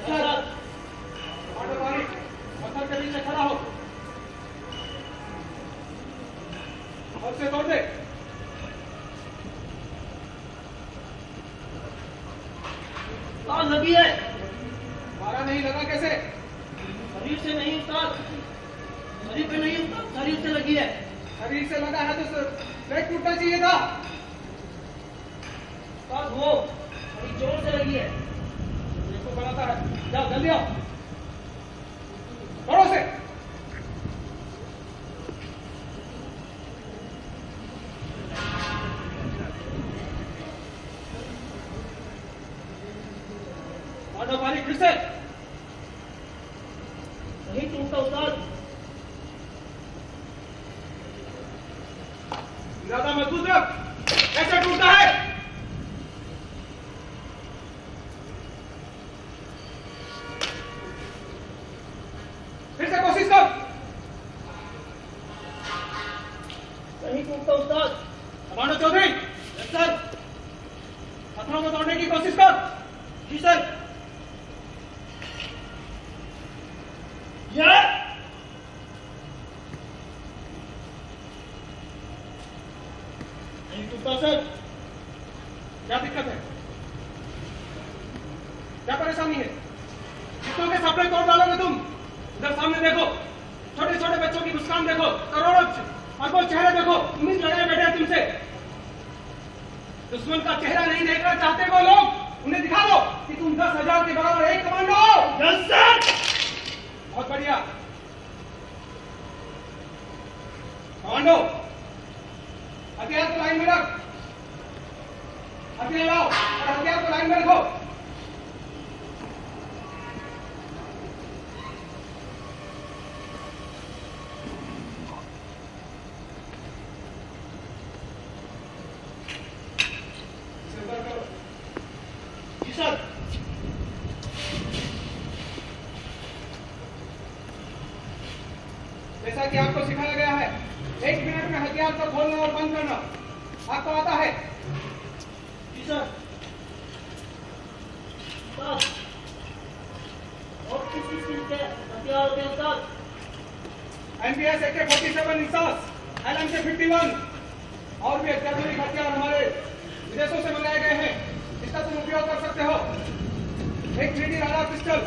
सर, पांडव पत्थर के नीचे खड़ा हो और उसे तोड़ दे। आग लगी है। मारा नहीं लगा कैसे? शरीर से नहीं उस्ताद, शरीर पे नहीं उस्ताद, शरीर से लगी है। शरीर से लगा है तो पेट टूटना चाहिए था। उस्ताद वो बड़ी जोर से लगी है। देखो बनाता है, जाओ जल्दी आओ, तोड़ो से। पानी फिर से नहीं टूटता उस्ताद, कोशिश कर। सही टूटता उस्ताद। Commando Chaudhary, yes sir. पत्थरों को तोड़ने की कोशिश कर। जी सर। यार नहीं टूटता सर। क्या दिक्कत है? क्या परेशानी है? कितनों के सपने तोड़ डालोगे तुम? इधर सामने देखो, छोटे छोटे बच्चों की मुस्कान देखो, करोड़ों अरबों चेहरे देखो, उम्मीद लगाए बैठे हैं तुमसे। दुश्मन का चेहरा नहीं देखना चाहते वो लोग, उन्हें दिखा दो कि तुम 10,000 के बराबर एक कमांडो हो। Yes sir. बहुत बढ़िया। कमांडो, हथियार को लाइन में रख, हथियार लाओ और हथियार को लाइन में रखो। जी सर। जैसा कि आपको सिखाया गया है, 1 मिनट में हथियार को खोलना और बंद करना आपको आता है? जी सर। उस्ताद, और किस चीज के हथियार होते हैं उस्ताद? एमपीएस AK-47 इंसास, LMG-51 और भी अत्याधुनिक हथियार हमारे विदेशों से मंगाए गए हैं, इसका तुम उपयोग कर सकते हो। एक 3D राडार पिस्टल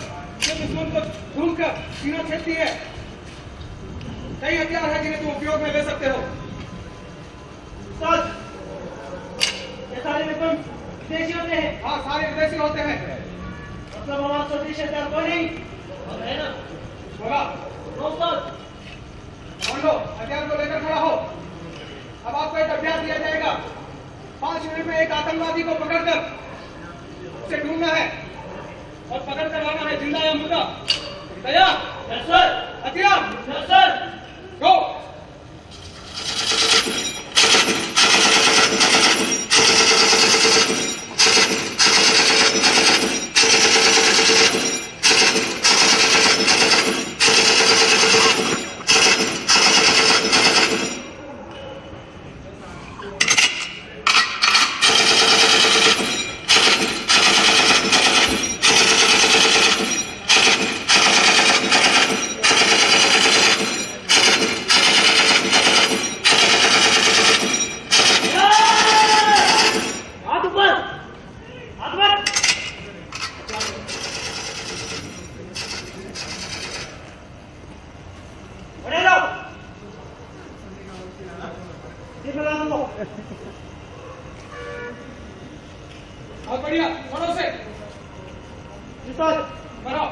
जो दुश्मन को ढूंढकर सीना छेदती है। कई हथियार है जिन्हें तुम उपयोग में ले सकते हो। उस्ताद, ये सारे वेपन विदेशी होते हैं। हाँ, सारे विदेशी होते हैं। मतलब हमारा स्वदेशी हथियार कोई नहीं है ना? बोला उस्ताद। कमांडो, हथियार को लेकर खड़ा हो। अब आपको एक अभ्यास दिया जाएगा। 5 मिनट में एक आतंकवादी को पकड़कर उसे ढूंढना है और पकड़ कर लाना है, जिंदा या मुर्दा। तैयार? Yes sir. हथियार यस सर। गो। हाथ ऊपर, हाथ ऊपर। बड़े लो। ये लगा लो। बहुत बढ़िया, थोड़ा से उस्ताद। करो।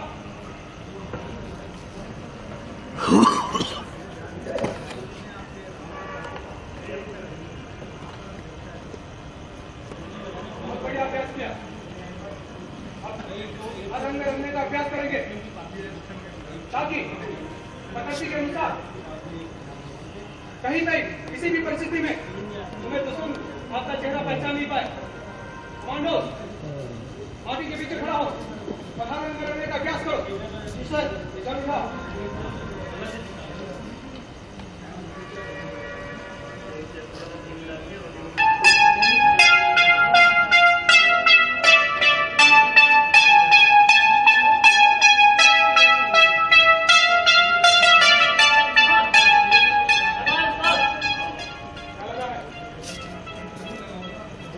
बहुत बढ़िया अभ्यास किया। अब रंग में रंगने का अभ्यास करेंगे ताकि प्रकृति के अनुसार कहीं कहीं किसी भी परिस्थिति में तुम्हें दुश्मन आपका चेहरा पहचान नहीं पाए। कमांडो, हाथी के पीछे खड़ा हो और हर रंग में रंगने का अभ्यास करो। जी सर। चल उठा।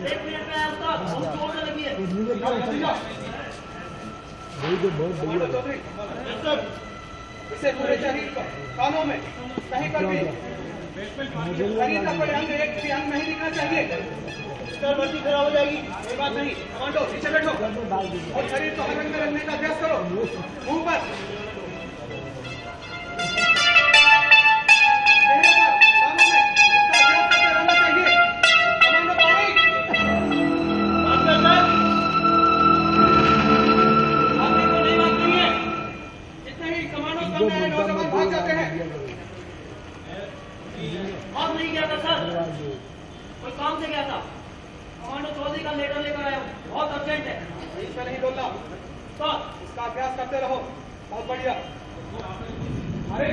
एक मिनट में आया उस्ताद। बहुत जोर से लगी है। कमांडो चौधरी, इसे पूरे शरीर पर, कानों में, कहीं पर भी शरीर का कोई अंग एक भी अंग नहीं दिखना चाहिए। उस्ताद, मर्जी खराब हो जाएगी। कोई बात नहीं। कमांडो, पीछे बैठो और शरीर को हर रंग में रंगने का अभ्यास करो। मुंह पर, चेहरे पर, कानों में इसका अभ्यास करते रहना चाहिए। कमांडो तारीख, बात कर सर। आदमी को नहीं बात नहीं है। इतने ही कमांडो सामने आए नौजवान भाग जाते हैं। बात नहीं किया था सर, कोई काम से गया था। कमांडो चौधरी का लेटर लेकर आया हूँ, बहुत अर्जेंट है। इसमें नहीं बोलना, तो इसका अभ्यास करते रहो। बहुत बढ़िया। अरे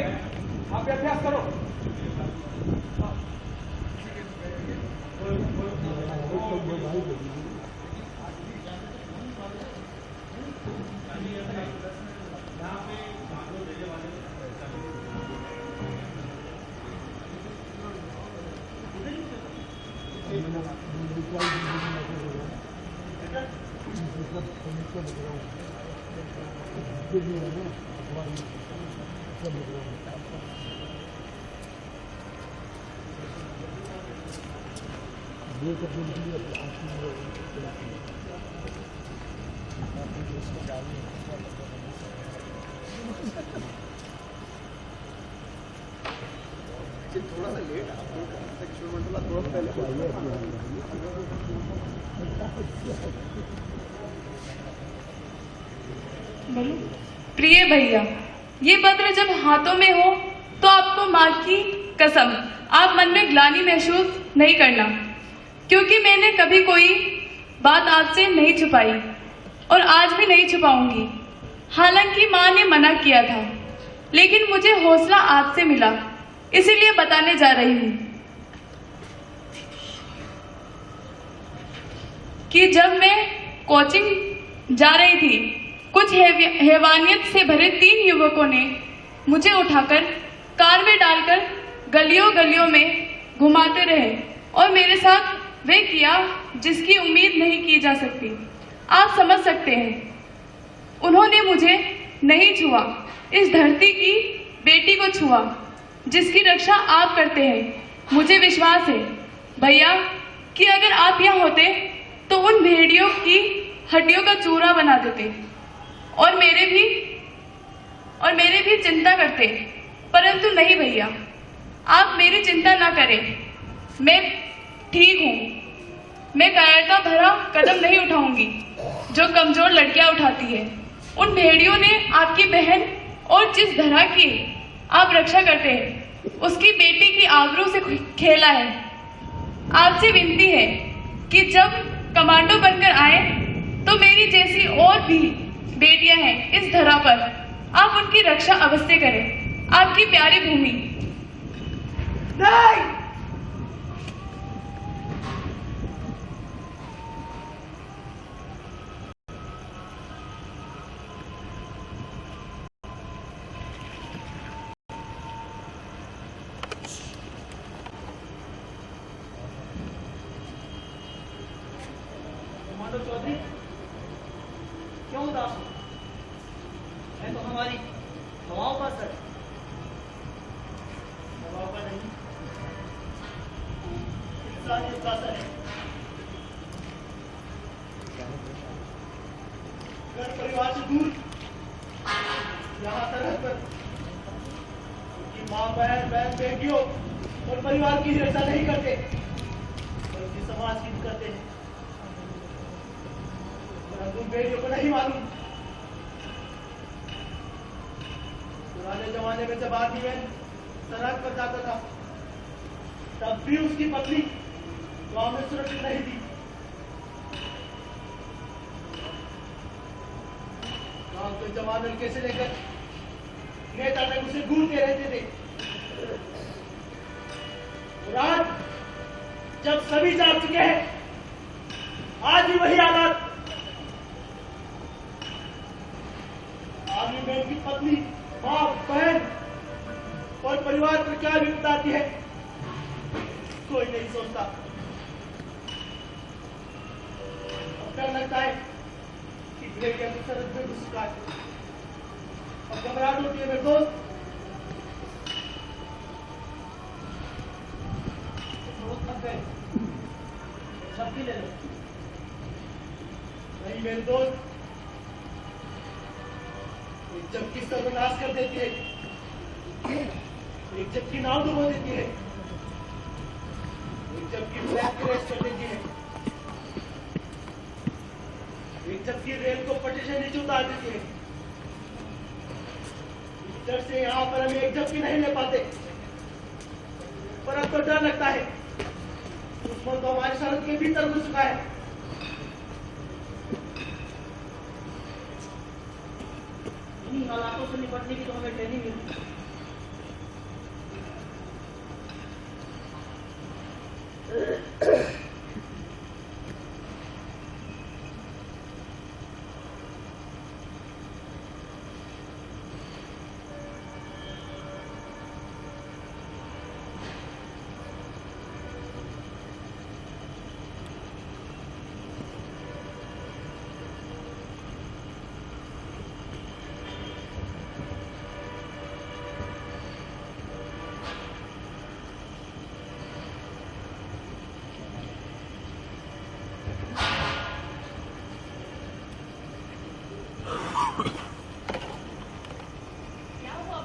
आप भी अभ्यास करो। प्रिय भैया, ये पत्र जब हाथों में हो तो आपको माँ की कसम आप मन में ग्लानि महसूस नहीं करना, क्योंकि मैंने कभी कोई बात आपसे नहीं छुपाई और आज भी नहीं छुपाऊंगी। हालांकि माँ ने मना किया था, लेकिन मुझे हौसला आपसे मिला, इसीलिए बताने जा रही हूँ कि जब मैं कोचिंग जा रही थी, कुछ हैवानियत से भरे 3 युवकों ने मुझे उठाकर कार में डालकर गलियों गलियों में घुमाते रहे और मेरे साथ वे किया जिसकी उम्मीद नहीं की जा सकती। आप समझ सकते हैं, उन्होंने मुझे नहीं छुआ, इस धरती की बेटी को छुआ जिसकी रक्षा आप करते हैं। मुझे विश्वास है भैया कि अगर आप यहाँ होते तो उन भेड़ियों की हड्डियों का चूरा बना देते और मेरे भी चिंता करते, परंतु नहीं भैया, आप मेरी चिंता ना करें, मैं ठीक हूँ। मैं कायरता भरा कदम नहीं उठाऊंगी जो कमजोर लड़कियां उठाती है। उन भेड़ियों ने आपकी बहन और जिस धरा की आप रक्षा करते हैं उसकी बेटी की आबरू से खेला है। आपसे विनती है कि जब कमांडो बनकर आए तो मेरी जैसी और भी बेटियां हैं इस धरा पर, आप उनकी रक्षा अवश्य करें। आपकी प्यारी भूमि। नहीं, कमांडो चौधरी क्यों उदास हो? मैं तो हमारी हवाओं पर सर, हवाओं पर नहीं, इंसानियत का असर है। घर परिवार से दूर यहाँ सरहद पर उनकी माँ बहन बेटियों और परिवार की रक्षा नहीं करते, बल्कि समाज की करते हैं। तुम बेटियों को नहीं मालूम, पुराने जमाने में जब आदमी में सरहद पर जाता था तब भी उसकी पत्नी गांव में सुरक्षित नहीं थी। गांव के जवान लड़के से लेकर नेता तक उसे घूरते रहते थे। और आज जब सभी जाग चुके हैं, आज भी वही हालात। आर्मी मैन की पत्नी, माँ, बहन और परिवार पर क्या विपदा आती है कोई नहीं सोचता। अब डर लगता है कि भेड़िया की सरहद में घुस चुका है। अब घबराहट होती है मेरे दोस्त। बहुत थक गए, शक्ति ले लो। नहीं मेरे दोस्त, एक झपकी सर्वनाश कर देती है, एक झपकी नाव डुबो देती है, एक झपकी फ्लैग क्रैश कर देती है, एक झपकी रेल को पटरी से नीचे उतार देती है। इस डर से यहाँ पर हम एक झपकी नहीं ले पाते, पर अब तो डर लगता है दुश्मन तो हमारी सरहद के भीतर घुस चुका है। इन्हीं हालातों से निपटने की तो हमें ट्रेनिंग मिली।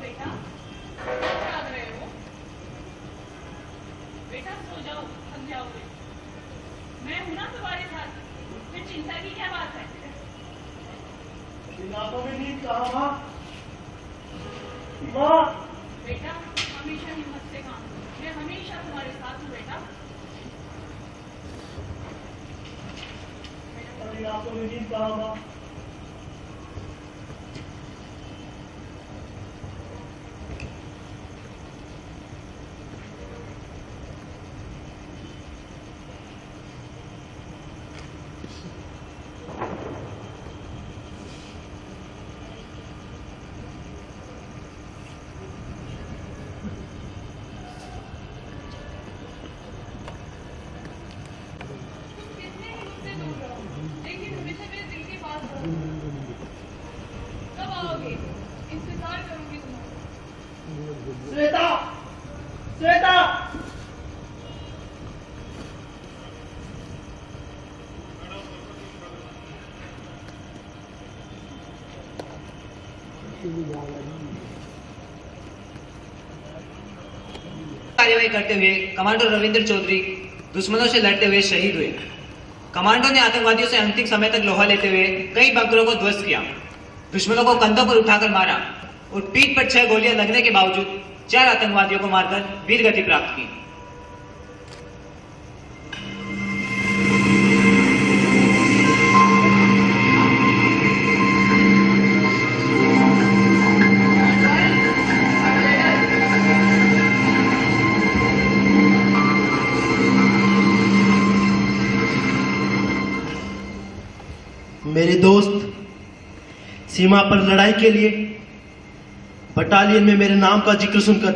बेटा, क्या जाग रहे हो? बेटा सो जाओ, थक जाओगे। मैं हूं ना तुम्हारे साथ, फिर चिंता की क्या बात है? इन आंखों में नींद कहाँ माँ? माँ, बेटा हमेशा हिम्मत से काम करो, मैं हमेशा तुम्हारे साथ हूँ बेटा। इन आंखों में नींद कहाँ माँ? कितने ही मुझसे दूर रहो, लेकिन हमेशा मेरे दिल के पास रहो। कब आओगे? इंतजार करूंगी तुम्हारा। श्वेता, श्वेता, कार्यवाही करते हुए कमांडो रविंद्र चौधरी दुश्मनों से लड़ते हुए शहीद हुए। कमांडो ने आतंकवादियों से अंतिम समय तक लोहा लेते हुए कई बंकरों को ध्वस्त किया, दुश्मनों को कंधों पर उठाकर मारा और पीठ पर 6 गोलियां लगने के बावजूद 4 आतंकवादियों को मारकर वीर गति प्राप्त की। मेरे दोस्त, सीमा पर लड़ाई के लिए बटालियन में मेरे नाम का जिक्र सुनकर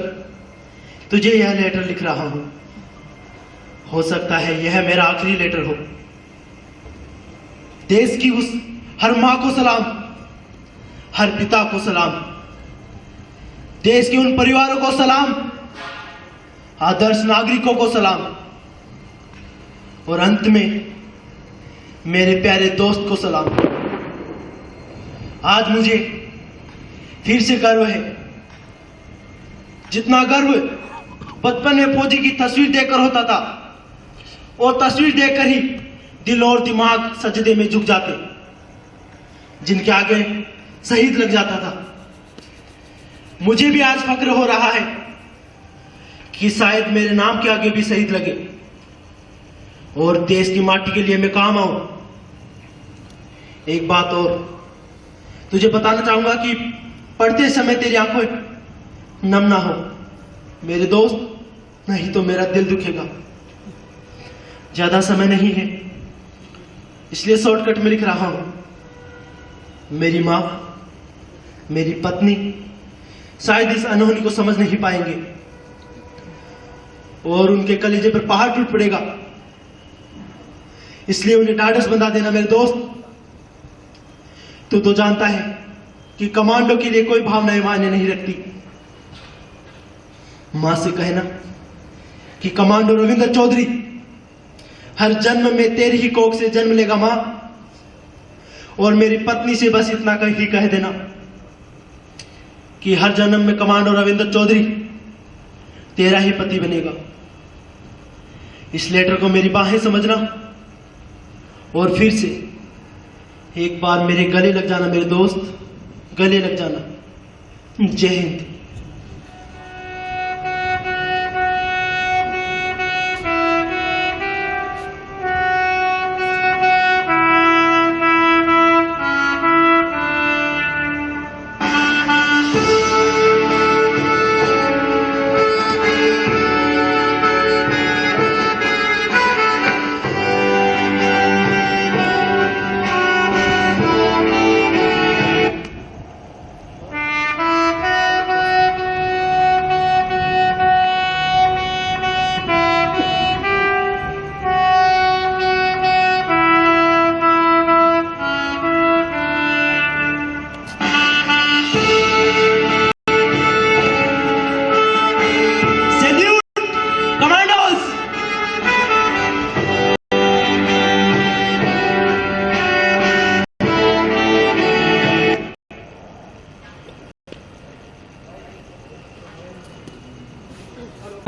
तुझे यह लेटर लिख रहा हूं। हो सकता है यह मेरा आखिरी लेटर हो। देश की उस हर मां को सलाम, हर पिता को सलाम, देश के उन परिवारों को सलाम, आदर्श नागरिकों को सलाम, और अंत में मेरे प्यारे दोस्त को सलाम। आज मुझे फिर से गर्व है, जितना गर्व बचपन में फौजी की तस्वीर देखकर होता था, और तस्वीर देखकर ही दिल और दिमाग सजदे में झुक जाते, जिनके आगे शहीद लग जाता था। मुझे भी आज फक्र हो रहा है कि शायद मेरे नाम के आगे भी शहीद लगे और देश की माटी के लिए मैं काम आऊं। एक बात और तुझे बताना चाहूंगा कि पढ़ते समय तेरी आंखें नम ना हो मेरे दोस्त, नहीं तो मेरा दिल दुखेगा। ज्यादा समय नहीं है, इसलिए शॉर्टकट में लिख रहा हूं। मेरी मां, मेरी पत्नी शायद इस अनहोनी को समझ नहीं पाएंगे और उनके कलेजे पर पहाड़ टूट पड़ेगा, इसलिए उन्हें ढाढ़स बंधा देना मेरे दोस्त। तू तो जानता है कि कमांडो के लिए कोई भावनाएं मायने नहीं रखती। मां से कहना कि कमांडो रविंद्र चौधरी हर जन्म में तेरी ही कोख से जन्म लेगा मां, और मेरी पत्नी से बस इतना ही कह देना कि हर जन्म में कमांडो रविंद्र चौधरी तेरा ही पति बनेगा। इस लेटर को मेरी बाहें समझना और फिर से एक बार मेरे गले लग जाना मेरे दोस्त, गले लग जाना। जय हिंद।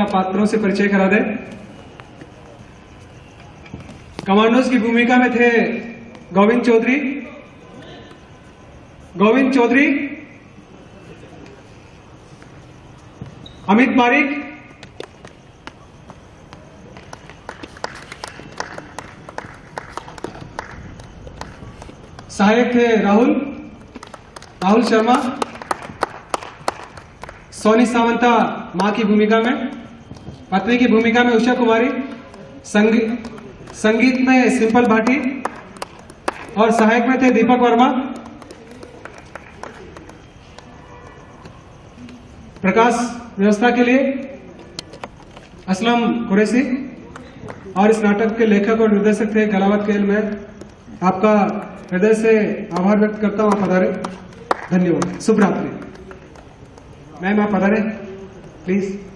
पात्रों से परिचय करा दे। कमांडोज की भूमिका में थे गोविंद चौधरी, अमित पारिक, सहायक थे राहुल शर्मा, सोनी सावंता मां की भूमिका में, पत्नी की भूमिका में उषा कुमारी, संगीत में सिंपल भाटी और सहायक में थे दीपक वर्मा। प्रकाश व्यवस्था के लिए असलम कुरैशी और इस नाटक के लेखक और निर्देशक थे कलावत केल। मैं आपका हृदय से आभार व्यक्त करता हूं। आप पधारे, धन्यवाद। शुभ रात्रि। मैम आप पधारे प्लीज।